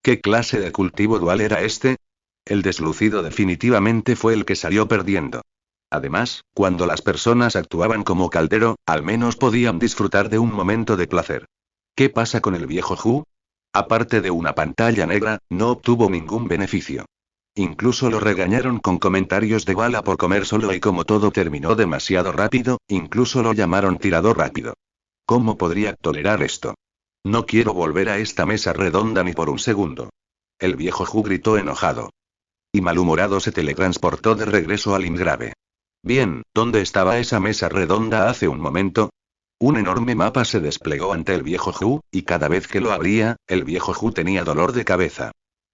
¿Qué clase de cultivo dual era este? El deslucido definitivamente fue el que salió perdiendo. Además, cuando las personas actuaban como caldero, al menos podían disfrutar de un momento de placer. ¿Qué pasa con el viejo Hu? Aparte de una pantalla negra, no obtuvo ningún beneficio. Incluso lo regañaron con comentarios de bala por comer solo y como todo terminó demasiado rápido, incluso lo llamaron tirador rápido. ¿Cómo podría tolerar esto? No quiero volver a esta mesa redonda ni por un segundo. El viejo Hu gritó enojado. Y malhumorado se teletransportó de regreso al Ingrave. Bien, ¿dónde estaba esa mesa redonda hace un momento? Un enorme mapa se desplegó ante el viejo Hu, y cada vez que lo abría, el viejo Hu tenía dolor de cabeza.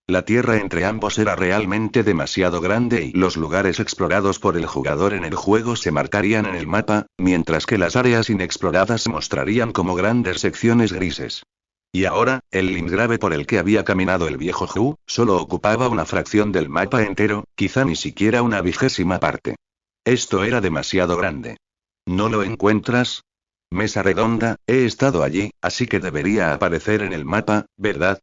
La tierra entre ambos era realmente demasiado grande y los lugares explorados por el jugador en el juego se marcarían en el mapa, mientras que las áreas inexploradas se mostrarían como grandes secciones grises. Y ahora, el Limgrave por el que había caminado el viejo Hu, solo ocupaba una fracción del mapa entero, quizá ni siquiera una 20ª parte. Esto era demasiado grande. ¿No lo encuentras? Mesa redonda, he estado allí, así que debería aparecer en el mapa, ¿verdad?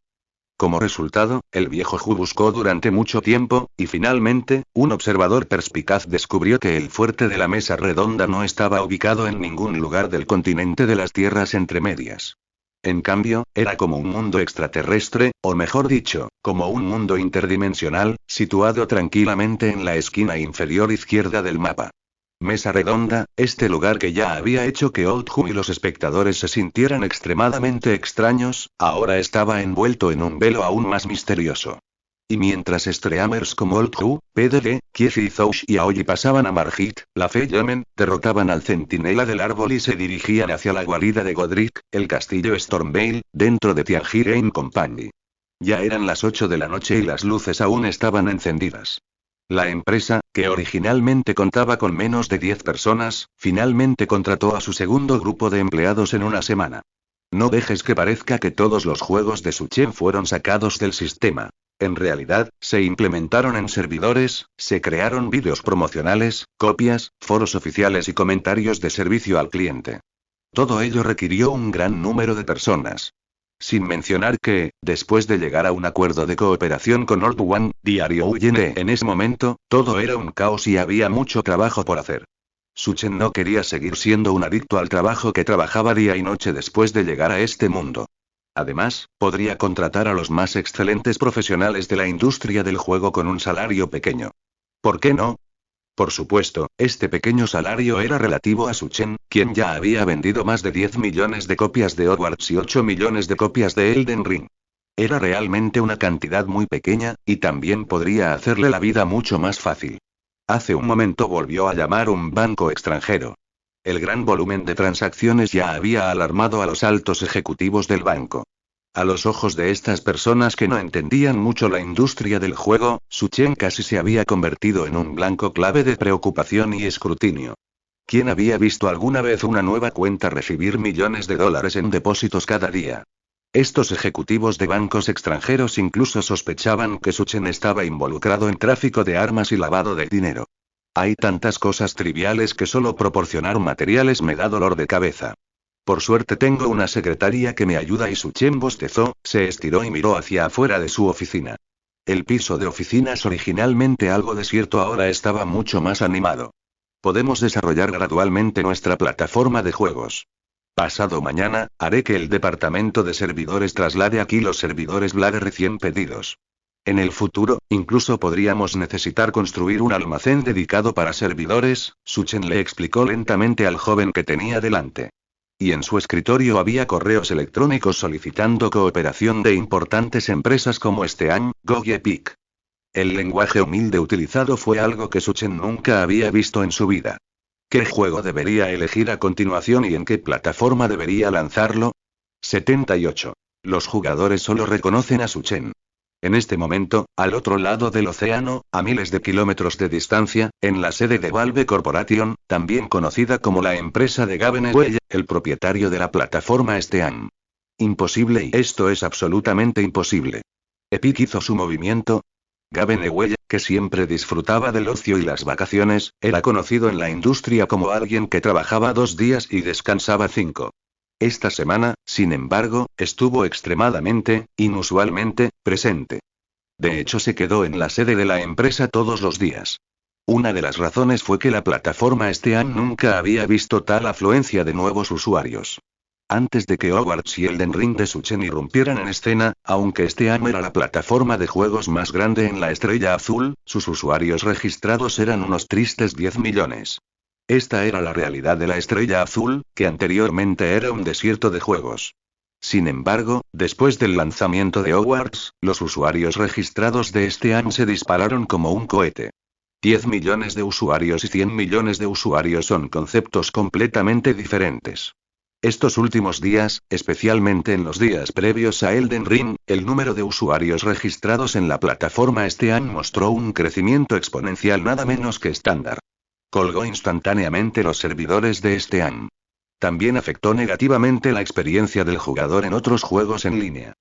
Como resultado, el viejo Hu buscó durante mucho tiempo, y finalmente, un observador perspicaz descubrió que el fuerte de la mesa redonda no estaba ubicado en ningún lugar del continente de las tierras entremedias. En cambio, era como un mundo extraterrestre, o mejor dicho, como un mundo interdimensional, situado tranquilamente en la esquina inferior izquierda del mapa. Mesa redonda, este lugar que ya había hecho que Old Hu y los espectadores se sintieran extremadamente extraños, ahora estaba envuelto en un velo aún más misterioso. Y mientras streamers como Old Hu, PDG, Kiefi Zoush y Aoyi pasaban a Margit, la Fe Yemen, derrotaban al centinela del árbol y se dirigían hacia la guarida de Godric, el castillo Stormveil, dentro de Tianjin Company. Ya eran las 8 de la noche y las luces aún estaban encendidas. La empresa, que originalmente contaba con menos de 10 personas, finalmente contrató a su segundo grupo de empleados en una semana. No dejes que parezca que todos los juegos de Suchen fueron sacados del sistema. En realidad, se implementaron en servidores, se crearon vídeos promocionales, copias, foros oficiales y comentarios de servicio al cliente. Todo ello requirió un gran número de personas. Sin mencionar que, después de llegar a un acuerdo de cooperación con Old One, Diario Uyene en ese momento, todo era un caos y había mucho trabajo por hacer. Suchen no quería seguir siendo un adicto al trabajo que trabajaba día y noche después de llegar a este mundo. Además, podría contratar a los más excelentes profesionales de la industria del juego con un salario pequeño. ¿Por qué no? Por supuesto, este pequeño salario era relativo a Suchen, quien ya había vendido más de 10 millones de copias de Hogwarts y 8 millones de copias de Elden Ring. Era realmente una cantidad muy pequeña, y también podría hacerle la vida mucho más fácil. Hace un momento volvió a llamar un banco extranjero. El gran volumen de transacciones ya había alarmado a los altos ejecutivos del banco. A los ojos de estas personas que no entendían mucho la industria del juego, Suchen casi se había convertido en un blanco clave de preocupación y escrutinio. ¿Quién había visto alguna vez una nueva cuenta recibir millones de dólares en depósitos cada día? Estos ejecutivos de bancos extranjeros incluso sospechaban que Suchen estaba involucrado en tráfico de armas y lavado de dinero. Hay tantas cosas triviales que solo proporcionar materiales me da dolor de cabeza. Por suerte tengo una secretaria que me ayuda y Suchen bostezó, se estiró y miró hacia afuera de su oficina. El piso de oficinas originalmente algo desierto ahora estaba mucho más animado. Podemos desarrollar gradualmente nuestra plataforma de juegos. Pasado mañana, haré que el departamento de servidores traslade aquí los servidores Blade recién pedidos. En el futuro, incluso podríamos necesitar construir un almacén dedicado para servidores, Suchen le explicó lentamente al joven que tenía delante. Y en su escritorio había correos electrónicos solicitando cooperación de importantes empresas como Steam, GOG y Epic. El lenguaje humilde utilizado fue algo que Suchen nunca había visto en su vida. ¿Qué juego debería elegir a continuación y en qué plataforma debería lanzarlo? 78. Los jugadores solo reconocen a Suchen. En este momento, al otro lado del océano, a miles de kilómetros de distancia, en la sede de Valve Corporation, también conocida como la empresa de Gaben Ewell, el propietario de la plataforma Steam. Imposible y esto es absolutamente imposible. Epic hizo su movimiento. Gaben Ewell, que siempre disfrutaba del ocio y las vacaciones, era conocido en la industria como alguien que trabajaba 2 días y descansaba 5. Esta semana, sin embargo, estuvo extremadamente, inusualmente, presente. De hecho, se quedó en la sede de la empresa todos los días. Una de las razones fue que la plataforma Steam nunca había visto tal afluencia de nuevos usuarios. Antes de que Hogwarts y Elden Ring de Suchen irrumpieran en escena, aunque Steam era la plataforma de juegos más grande en la Estrella Azul, sus usuarios registrados eran unos tristes 10 millones. Esta era la realidad de la Estrella Azul, que anteriormente era un desierto de juegos. Sin embargo, después del lanzamiento de Hogwarts, los usuarios registrados de Steam se dispararon como un cohete. 10 millones de usuarios y 100 millones de usuarios son conceptos completamente diferentes. Estos últimos días, especialmente en los días previos a Elden Ring, el número de usuarios registrados en la plataforma Steam mostró un crecimiento exponencial nada menos que estándar. Colgó instantáneamente los servidores de Steam. También afectó negativamente la experiencia del jugador en otros juegos en línea.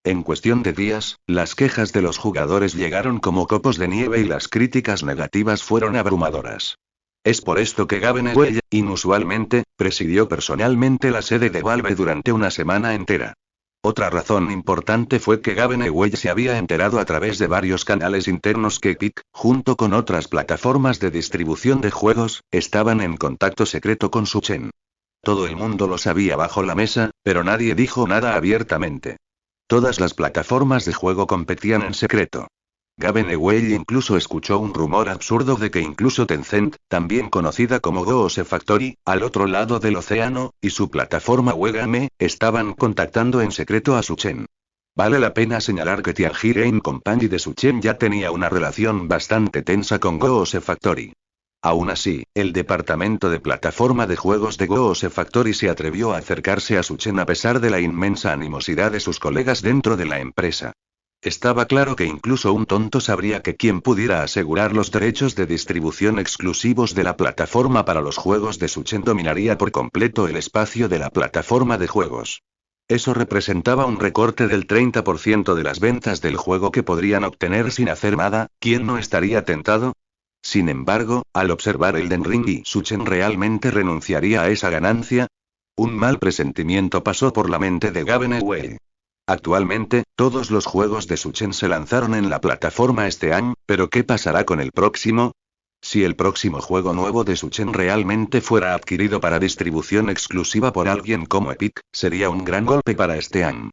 En cuestión de días, las quejas de los jugadores llegaron como copos de nieve y las críticas negativas fueron abrumadoras. Es por esto que Gaben Ewell, inusualmente, presidió personalmente la sede de Valve durante una semana entera. Otra razón importante fue que Gaben Ewell se había enterado a través de varios canales internos que Epic, junto con otras plataformas de distribución de juegos, estaban en contacto secreto con Suchen. Todo el mundo lo sabía bajo la mesa, pero nadie dijo nada abiertamente. Todas las plataformas de juego competían en secreto. Gaben Ewell incluso escuchó un rumor absurdo de que incluso Tencent, también conocida como Goose Factory, al otro lado del océano, y su plataforma Wegame, estaban contactando en secreto a Suchen. Vale la pena señalar que Tianji Game Company de Suchen ya tenía una relación bastante tensa con Goose Factory. Aún así, el departamento de plataforma de juegos de Goose Factory se atrevió a acercarse a Suchen a pesar de la inmensa animosidad de sus colegas dentro de la empresa. Estaba claro que incluso un tonto sabría que quien pudiera asegurar los derechos de distribución exclusivos de la plataforma para los juegos de Suchen dominaría por completo el espacio de la plataforma de juegos. Eso representaba un recorte del 30% de las ventas del juego que podrían obtener sin hacer nada. ¿Quién no estaría tentado? Sin embargo, al observar Elden Ring y Suchen realmente renunciaría a esa ganancia. Un mal presentimiento pasó por la mente de Gaben Ewell. Actualmente, todos los juegos de Suchen se lanzaron en la plataforma este año, pero ¿qué pasará con el próximo? Si el próximo juego nuevo de Suchen realmente fuera adquirido para distribución exclusiva por alguien como Epic, sería un gran golpe para este año.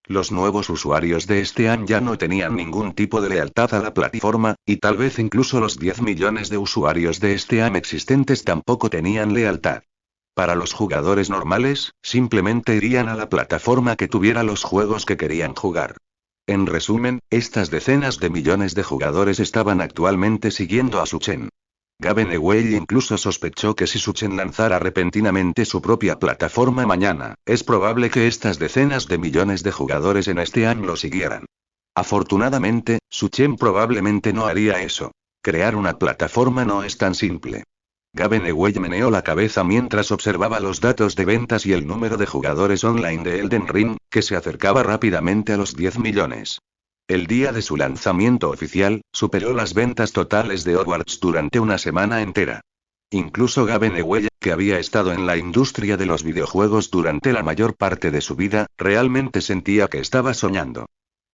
Los nuevos usuarios de este año ya no tenían ningún tipo de lealtad a la plataforma, y tal vez incluso los 10 millones de usuarios de este año existentes tampoco tenían lealtad. Para los jugadores normales, simplemente irían a la plataforma que tuviera los juegos que querían jugar. En resumen, estas decenas de millones de jugadores estaban actualmente siguiendo a Suchen. Gaben Ewell incluso sospechó que si Suchen lanzara repentinamente su propia plataforma mañana, es probable que estas decenas de millones de jugadores en este año lo siguieran. Afortunadamente, Suchen probablemente no haría eso. Crear una plataforma no es tan simple. Gaben Ewell meneó la cabeza mientras observaba los datos de ventas y el número de jugadores online de Elden Ring, que se acercaba rápidamente a los 10 millones. El día de su lanzamiento oficial, superó las ventas totales de Hogwarts durante una semana entera. Incluso Gaben Ewell, que había estado en la industria de los videojuegos durante la mayor parte de su vida, realmente sentía que estaba soñando.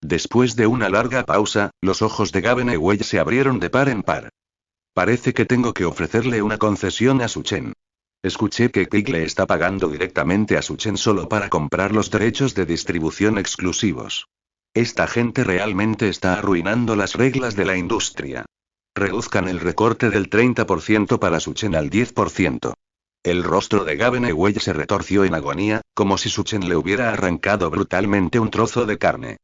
Después de una larga pausa, los ojos de Gaben Ewell se abrieron de par en par. Parece que tengo que ofrecerle una concesión a Suchen. Escuché que Epic le está pagando directamente a Suchen solo para comprar los derechos de distribución exclusivos. Esta gente realmente está arruinando las reglas de la industria. Reduzcan el recorte del 30% para Suchen al 10%. El rostro de Gaben Ewell se retorció en agonía, como si Suchen le hubiera arrancado brutalmente un trozo de carne.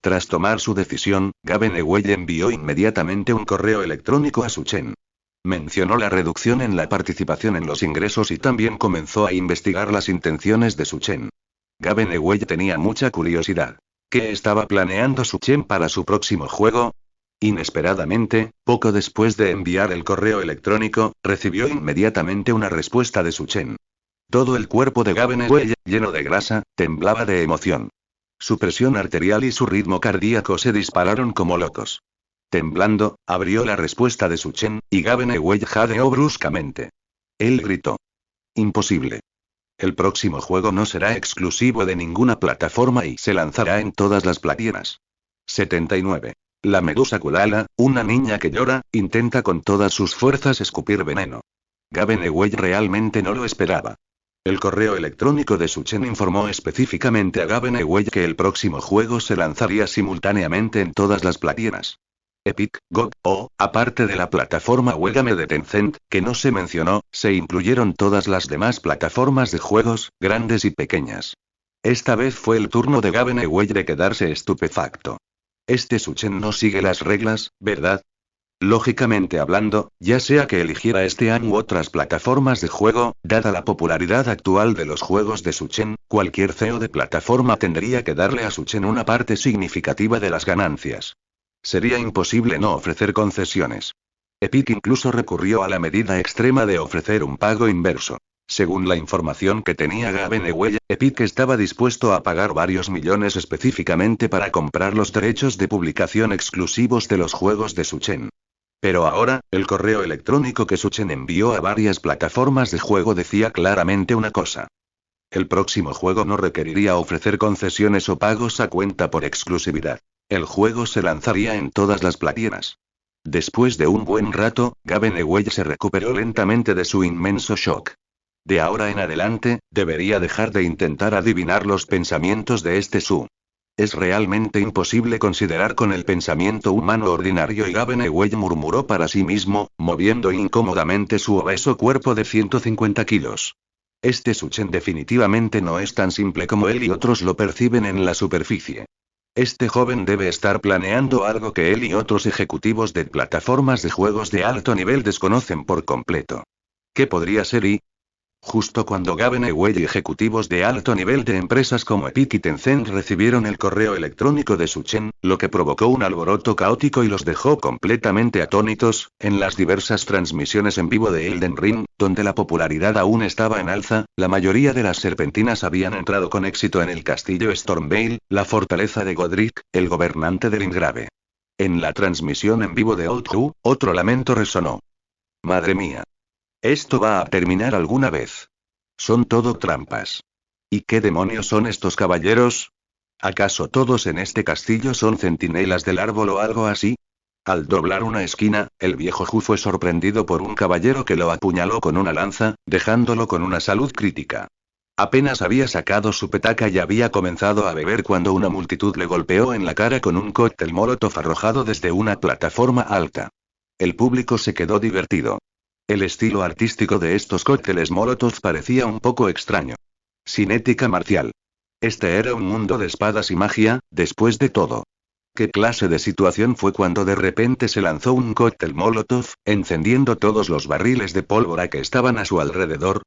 Tras tomar su decisión, Gaben Ewell envió inmediatamente un correo electrónico a Suchen. Mencionó la reducción en la participación en los ingresos y también comenzó a investigar las intenciones de Suchen. Gaben Ewell tenía mucha curiosidad. ¿Qué estaba planeando Suchen para su próximo juego? Inesperadamente, poco después de enviar el correo electrónico, recibió inmediatamente una respuesta de Suchen. Todo el cuerpo de Gaben Ewell, lleno de grasa, temblaba de emoción. Su presión arterial y su ritmo cardíaco se dispararon como locos. Temblando, abrió la respuesta de Suchen, y Gaben Ewell jadeó bruscamente. Él gritó. Imposible. El próximo juego no será exclusivo de ninguna plataforma y se lanzará en todas las plataformas. 79. La medusa Kulala, una niña que llora, intenta con todas sus fuerzas escupir veneno. Gaben Ewell realmente no lo esperaba. El correo electrónico de Suchen informó específicamente a Gaben Ewell que el próximo juego se lanzaría simultáneamente en todas las plataformas. Epic, GOG, aparte de la plataforma Wegame de Tencent, que no se mencionó, se incluyeron todas las demás plataformas de juegos, grandes y pequeñas. Esta vez fue el turno de Gaben Ewell de quedarse estupefacto. Este Suchen no sigue las reglas, ¿verdad? Lógicamente hablando, ya sea que eligiera este año u otras plataformas de juego, dada la popularidad actual de los juegos de Suchen, cualquier CEO de plataforma tendría que darle a Suchen una parte significativa de las ganancias. Sería imposible no ofrecer concesiones. Epic incluso recurrió a la medida extrema de ofrecer un pago inverso. Según la información que tenía Gaben Ewell, Epic estaba dispuesto a pagar varios millones específicamente para comprar los derechos de publicación exclusivos de los juegos de Suchen. Pero ahora, el correo electrónico que Suchen envió a varias plataformas de juego decía claramente una cosa. El próximo juego no requeriría ofrecer concesiones o pagos a cuenta por exclusividad. El juego se lanzaría en todas las plataformas. Después de un buen rato, Gaben Ewell se recuperó lentamente de su inmenso shock. De ahora en adelante, debería dejar de intentar adivinar los pensamientos de este Su. Es realmente imposible considerar con el pensamiento humano ordinario, y Gaben Ewell murmuró para sí mismo, moviendo incómodamente su obeso cuerpo de 150 kilos. Este Suchen definitivamente no es tan simple como él y otros lo perciben en la superficie. Este joven debe estar planeando algo que él y otros ejecutivos de plataformas de juegos de alto nivel desconocen por completo. ¿Qué podría ser y? Justo cuando Gabenewell y ejecutivos de alto nivel de empresas como Epic y Tencent recibieron el correo electrónico de Su Chen, lo que provocó un alboroto caótico y los dejó completamente atónitos, en las diversas transmisiones en vivo de Elden Ring, donde la popularidad aún estaba en alza, la mayoría de las serpentinas habían entrado con éxito en el castillo Stormveil, la fortaleza de Godric, el gobernante del Ingrave. En la transmisión en vivo de Old Who, otro lamento resonó. Madre mía. Esto va a terminar alguna vez. Son todo trampas. ¿Y qué demonios son estos caballeros? ¿Acaso todos en este castillo son centinelas del árbol o algo así? Al doblar una esquina, el viejo Hu fue sorprendido por un caballero que lo apuñaló con una lanza, dejándolo con una salud crítica. Apenas había sacado su petaca y había comenzado a beber cuando una multitud le golpeó en la cara con un cóctel molotov arrojado desde una plataforma alta. El público se quedó divertido. El estilo artístico de estos cócteles molotov parecía un poco extraño. Sin ética marcial. Este era un mundo de espadas y magia, después de todo. ¿Qué clase de situación fue cuando de repente se lanzó un cóctel molotov, encendiendo todos los barriles de pólvora que estaban a su alrededor?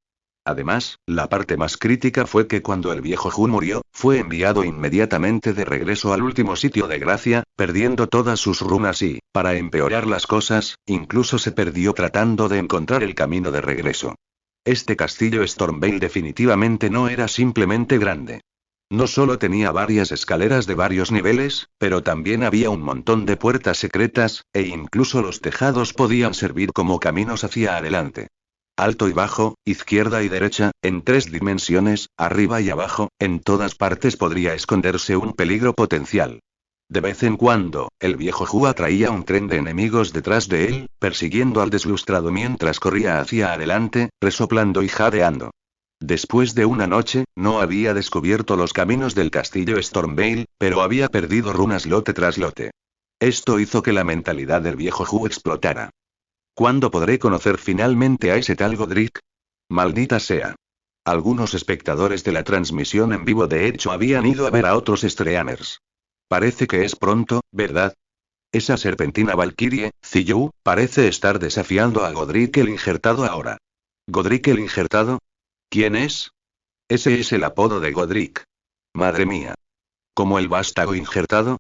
Además, la parte más crítica fue que cuando el viejo Hu murió, fue enviado inmediatamente de regreso al último sitio de gracia, perdiendo todas sus runas y, para empeorar las cosas, incluso se perdió tratando de encontrar el camino de regreso. Este castillo Stormveil definitivamente no era simplemente grande. No solo tenía varias escaleras de varios niveles, pero también había un montón de puertas secretas, e incluso los tejados podían servir como caminos hacia adelante. Alto y bajo, izquierda y derecha, en 3 dimensiones, arriba y abajo, en todas partes podría esconderse un peligro potencial. De vez en cuando, el viejo Hu atraía un tren de enemigos detrás de él, persiguiendo al deslustrado mientras corría hacia adelante, resoplando y jadeando. Después de una noche, no había descubierto los caminos del castillo Stormveil, pero había perdido runas lote tras lote. Esto hizo que la mentalidad del viejo Hu explotara. ¿Cuándo podré conocer finalmente a ese tal Godric? Maldita sea. Algunos espectadores de la transmisión en vivo de hecho habían ido a ver a otros streamers. Parece que es pronto, ¿verdad? Esa serpentina Valkyrie, Ziyu, parece estar desafiando a Godric el Injertado ahora. ¿Godric el Injertado? ¿Quién es? Ese es el apodo de Godric. Madre mía. ¿Como el vástago injertado?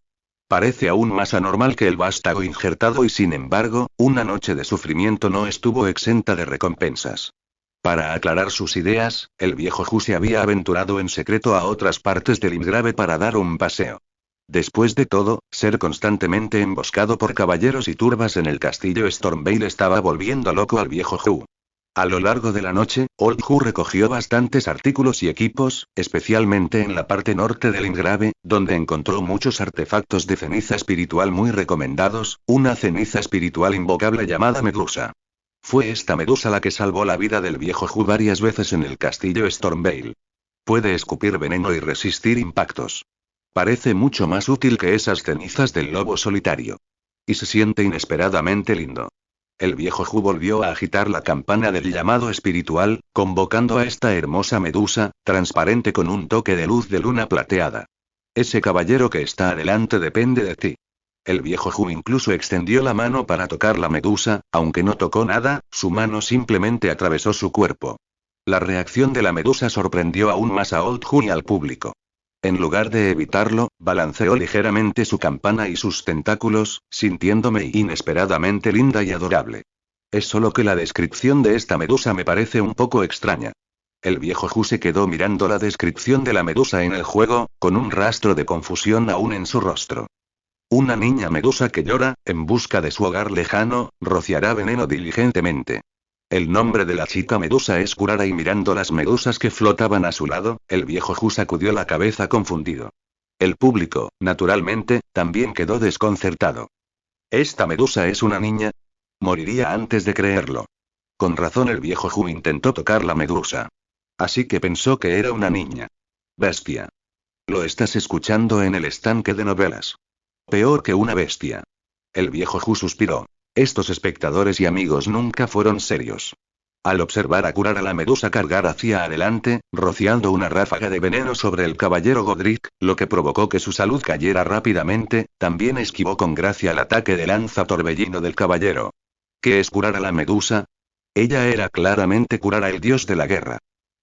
Parece aún más anormal que el vástago injertado y sin embargo, una noche de sufrimiento no estuvo exenta de recompensas. Para aclarar sus ideas, el viejo Hu se había aventurado en secreto a otras partes del Ingrave para dar un paseo. Después de todo, ser constantemente emboscado por caballeros y turbas en el castillo Stormveil estaba volviendo loco al viejo Hu. A lo largo de la noche, Old Who recogió bastantes artículos y equipos, especialmente en la parte norte del Ingrave, donde encontró muchos artefactos de ceniza espiritual muy recomendados, una ceniza espiritual invocable llamada Medusa. Fue esta Medusa la que salvó la vida del viejo Hu varias veces en el castillo Stormveil. Puede escupir veneno y resistir impactos. Parece mucho más útil que esas cenizas del lobo solitario. Y se siente inesperadamente lindo. El viejo Hu volvió a agitar la campana del llamado espiritual, convocando a esta hermosa medusa, transparente con un toque de luz de luna plateada. Ese caballero que está adelante depende de ti. El viejo Hu incluso extendió la mano para tocar la medusa, aunque no tocó nada, su mano simplemente atravesó su cuerpo. La reacción de la medusa sorprendió aún más a Old Who y al público. En lugar de evitarlo, balanceó ligeramente su campana y sus tentáculos, sintiéndome inesperadamente linda y adorable. Es solo que la descripción de esta medusa me parece un poco extraña. El viejo Hu se quedó mirando la descripción de la medusa en el juego, con un rastro de confusión aún en su rostro. Una niña medusa que llora, en busca de su hogar lejano, rociará veneno diligentemente. El nombre de la chica medusa es Kurara y mirando las medusas que flotaban a su lado, el viejo Hu sacudió la cabeza confundido. El público, naturalmente, también quedó desconcertado. ¿Esta medusa es una niña? Moriría antes de creerlo. Con razón el viejo Hu intentó tocar la medusa. Así que pensó que era una niña. Bestia. Lo estás escuchando en el estanque de novelas. Peor que una bestia. El viejo Hu suspiró. Estos espectadores y amigos nunca fueron serios. Al observar a Kurara la medusa cargar hacia adelante, rociando una ráfaga de veneno sobre el caballero Godric, lo que provocó que su salud cayera rápidamente, también esquivó con gracia el ataque de lanza torbellino del caballero. ¿Qué es Kurara la medusa? Ella era claramente Kurara, el dios de la guerra.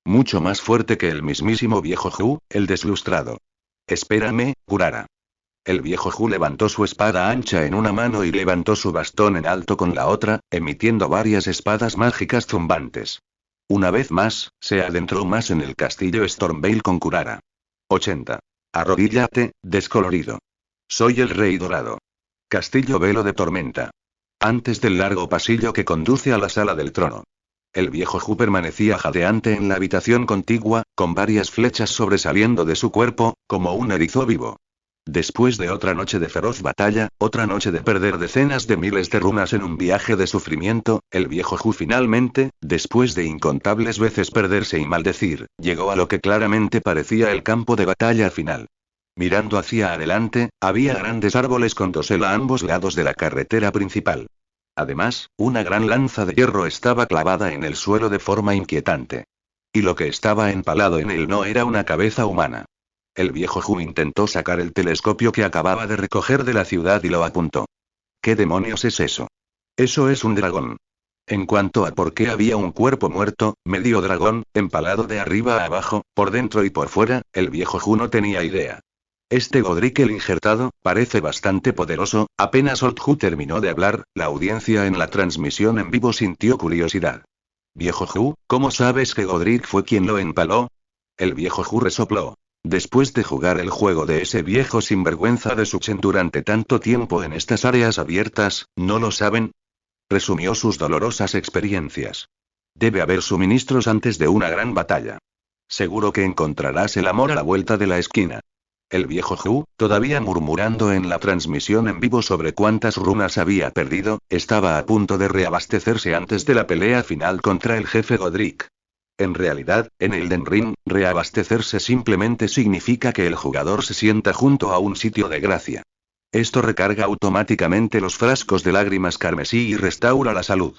Mucho más fuerte que el mismísimo viejo Hu, el deslustrado. Espérame, Kurara. El viejo Hu levantó su espada ancha en una mano y levantó su bastón en alto con la otra, emitiendo varias espadas mágicas zumbantes. Una vez más, se adentró más en el castillo Stormveil con Kurara. 80. Arrodíllate, descolorido. Soy el Rey Dorado. Castillo Velo de Tormenta. Antes del largo pasillo que conduce a la sala del trono. El viejo Hu permanecía jadeante en la habitación contigua, con varias flechas sobresaliendo de su cuerpo, como un erizo vivo. Después de otra noche de feroz batalla, otra noche de perder decenas de miles de runas en un viaje de sufrimiento, el viejo Hu finalmente, después de incontables veces perderse y maldecir, llegó a lo que claramente parecía el campo de batalla final. Mirando hacia adelante, había grandes árboles con dosel a ambos lados de la carretera principal. Además, una gran lanza de hierro estaba clavada en el suelo de forma inquietante. Y lo que estaba empalado en él no era una cabeza humana. El viejo Hu intentó sacar el telescopio que acababa de recoger de la ciudad y lo apuntó. ¿Qué demonios es eso? Eso es un dragón. En cuanto a por qué había un cuerpo muerto, medio dragón, empalado de arriba a abajo, por dentro y por fuera, el viejo Hu no tenía idea. Este Godric el injertado, parece bastante poderoso. Apenas Old Hu terminó de hablar, la audiencia en la transmisión en vivo sintió curiosidad. Viejo Hu, ¿cómo sabes que Godric fue quien lo empaló? El viejo Hu resopló. Después de jugar el juego de ese viejo sinvergüenza de Suchen durante tanto tiempo en estas áreas abiertas, ¿no lo saben? Resumió sus dolorosas experiencias. Debe haber suministros antes de una gran batalla. Seguro que encontrarás el amor a la vuelta de la esquina. El viejo Hu, todavía murmurando en la transmisión en vivo sobre cuántas runas había perdido, estaba a punto de reabastecerse antes de la pelea final contra el jefe Godric. En realidad, en Elden Ring, reabastecerse simplemente significa que el jugador se sienta junto a un sitio de gracia. Esto recarga automáticamente los frascos de lágrimas carmesí y restaura la salud.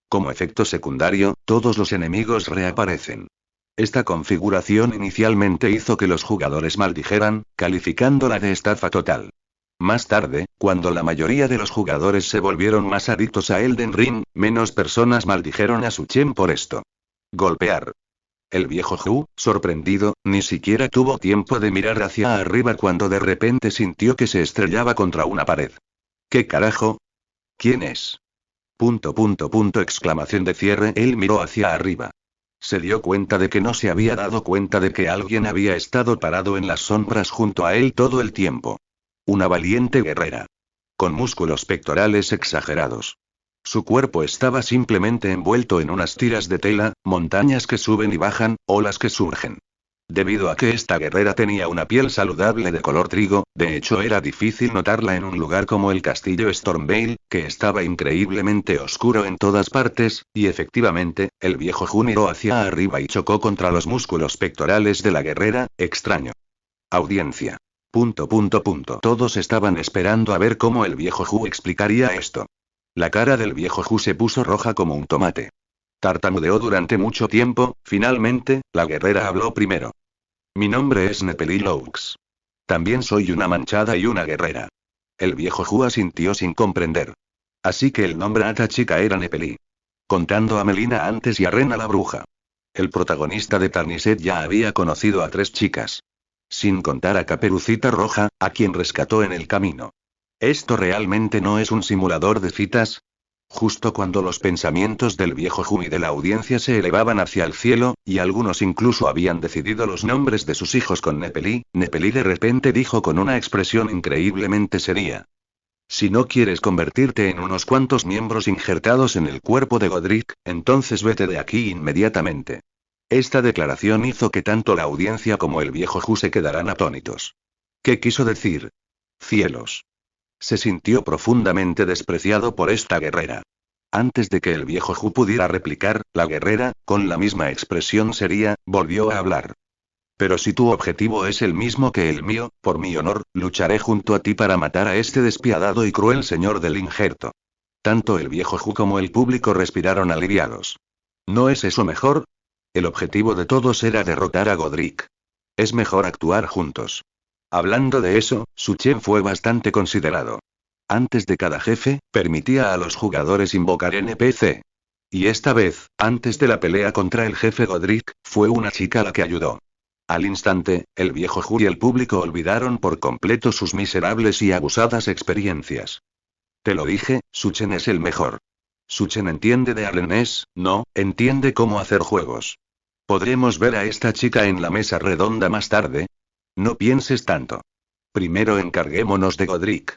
Como efecto secundario, todos los enemigos reaparecen. Esta configuración inicialmente hizo que los jugadores maldijeran, calificándola de estafa total. Más tarde, cuando la mayoría de los jugadores se volvieron más adictos a Elden Ring, menos personas maldijeron a Suchen por esto. Golpear. El viejo Hu, sorprendido, ni siquiera tuvo tiempo de mirar hacia arriba cuando de repente sintió que se estrellaba contra una pared. ¿Qué carajo? ¿Quién es? Exclamación de cierre. Él miró hacia arriba. Se dio cuenta de que no se había dado cuenta de que alguien había estado parado en las sombras junto a él todo el tiempo. Una valiente guerrera. Con músculos pectorales exagerados. Su cuerpo estaba simplemente envuelto en unas tiras de tela, montañas que suben y bajan, olas que surgen. Debido a que esta guerrera tenía una piel saludable de color trigo, de hecho era difícil notarla en un lugar como el castillo Stormveil, que estaba increíblemente oscuro en todas partes, y efectivamente, el viejo Hu miró hacia arriba y chocó contra los músculos pectorales de la guerrera. Extraño. Audiencia. Todos estaban esperando a ver cómo el viejo Hu explicaría esto. La cara del viejo Hu se puso roja como un tomate. Tartamudeó durante mucho tiempo. Finalmente, la guerrera habló primero. Mi nombre es Nepeli Laux. También soy una manchada y una guerrera. El viejo Hu asintió sin comprender. Así que el nombre de esta chica era Nepeli. Contando a Melina antes y a Rena la bruja. El protagonista de Tarniset ya había conocido a 3 chicas. Sin contar a Caperucita Roja, a quien rescató en el camino. ¿Esto realmente no es un simulador de citas? Justo cuando los pensamientos del viejo Hu y de la audiencia se elevaban hacia el cielo, y algunos incluso habían decidido los nombres de sus hijos con Nepeli, Nepeli de repente dijo con una expresión increíblemente seria. Si no quieres convertirte en unos cuantos miembros injertados en el cuerpo de Godric, entonces vete de aquí inmediatamente. Esta declaración hizo que tanto la audiencia como el viejo Hu se quedaran atónitos. ¿Qué quiso decir? Cielos. Se sintió profundamente despreciado por esta guerrera. Antes de que el viejo Hu pudiera replicar, la guerrera, con la misma expresión seria, volvió a hablar. Pero si tu objetivo es el mismo que el mío, por mi honor, lucharé junto a ti para matar a este despiadado y cruel señor del injerto. Tanto el viejo Hu como el público respiraron aliviados. ¿No es eso mejor? El objetivo de todos era derrotar a Godric. Es mejor actuar juntos. Hablando de eso, Suchen fue bastante considerado. Antes de cada jefe, permitía a los jugadores invocar NPC. Y esta vez, antes de la pelea contra el jefe Godric, fue una chica la que ayudó. Al instante, el viejo Hu y el público olvidaron por completo sus miserables y abusadas experiencias. Te lo dije, Suchen es el mejor. Suchen entiende de arnés, no, entiende cómo hacer juegos. ¿Podremos ver a esta chica en la mesa redonda más tarde? No pienses tanto. Primero encarguémonos de Godric.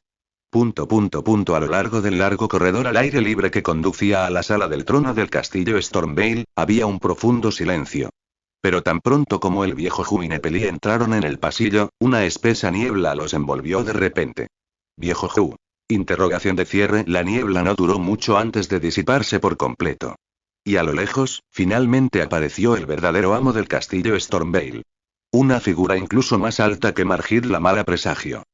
A lo largo del largo corredor al aire libre que conducía a la sala del trono del castillo Stormvale, había un profundo silencio. Pero tan pronto como el viejo Hu y Nepeli entraron en el pasillo, una espesa niebla los envolvió de repente. Viejo Hu. Interrogación de cierre. La niebla no duró mucho antes de disiparse por completo. Y a lo lejos, finalmente apareció el verdadero amo del castillo Stormvale. Una figura incluso más alta que Margit la mala presagio.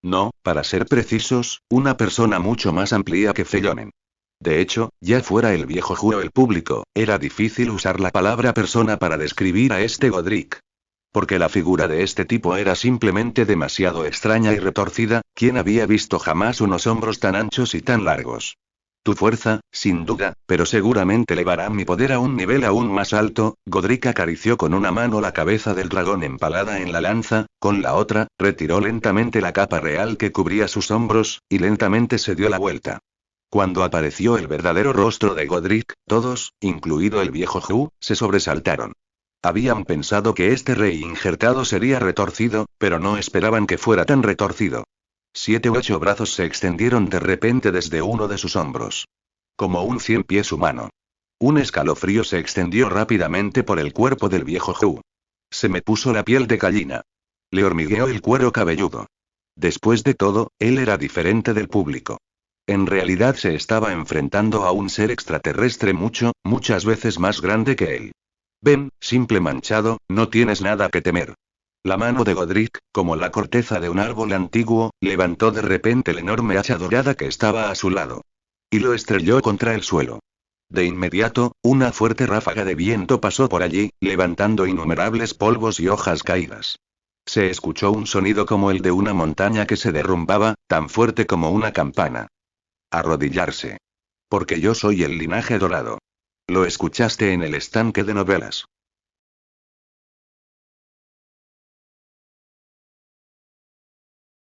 No, para ser precisos, una persona mucho más amplia que Fellonen. De hecho, ya fuera el viejo Hu o el público, era difícil usar la palabra persona para describir a este Godric. Porque la figura de este tipo era simplemente demasiado extraña y retorcida. ¿Quién había visto jamás unos hombros tan anchos y tan largos? Tu fuerza, sin duda, pero seguramente elevará mi poder a un nivel aún más alto. Godric acarició con una mano la cabeza del dragón empalada en la lanza, con la otra, retiró lentamente la capa real que cubría sus hombros, y lentamente se dio la vuelta. Cuando apareció el verdadero rostro de Godric, todos, incluido el viejo Hu, se sobresaltaron. Habían pensado que este rey injertado sería retorcido, pero no esperaban que fuera tan retorcido. 7 u 8 brazos se extendieron de repente desde uno de sus hombros. Como un 100 pies humano. Un escalofrío se extendió rápidamente por el cuerpo del viejo Hu. Se me puso la piel de gallina. Le hormigueó el cuero cabelludo. Después de todo, él era diferente del público. En realidad se estaba enfrentando a un ser extraterrestre muchas veces más grande que él. Ven, simple manchado, no tienes nada que temer. La mano de Godric, como la corteza de un árbol antiguo, levantó de repente la enorme hacha dorada que estaba a su lado. Y lo estrelló contra el suelo. De inmediato, una fuerte ráfaga de viento pasó por allí, levantando innumerables polvos y hojas caídas. Se escuchó un sonido como el de una montaña que se derrumbaba, tan fuerte como una campana. Arrodillarse. Porque yo soy el linaje dorado. Lo escuchaste en el estanque de novelas.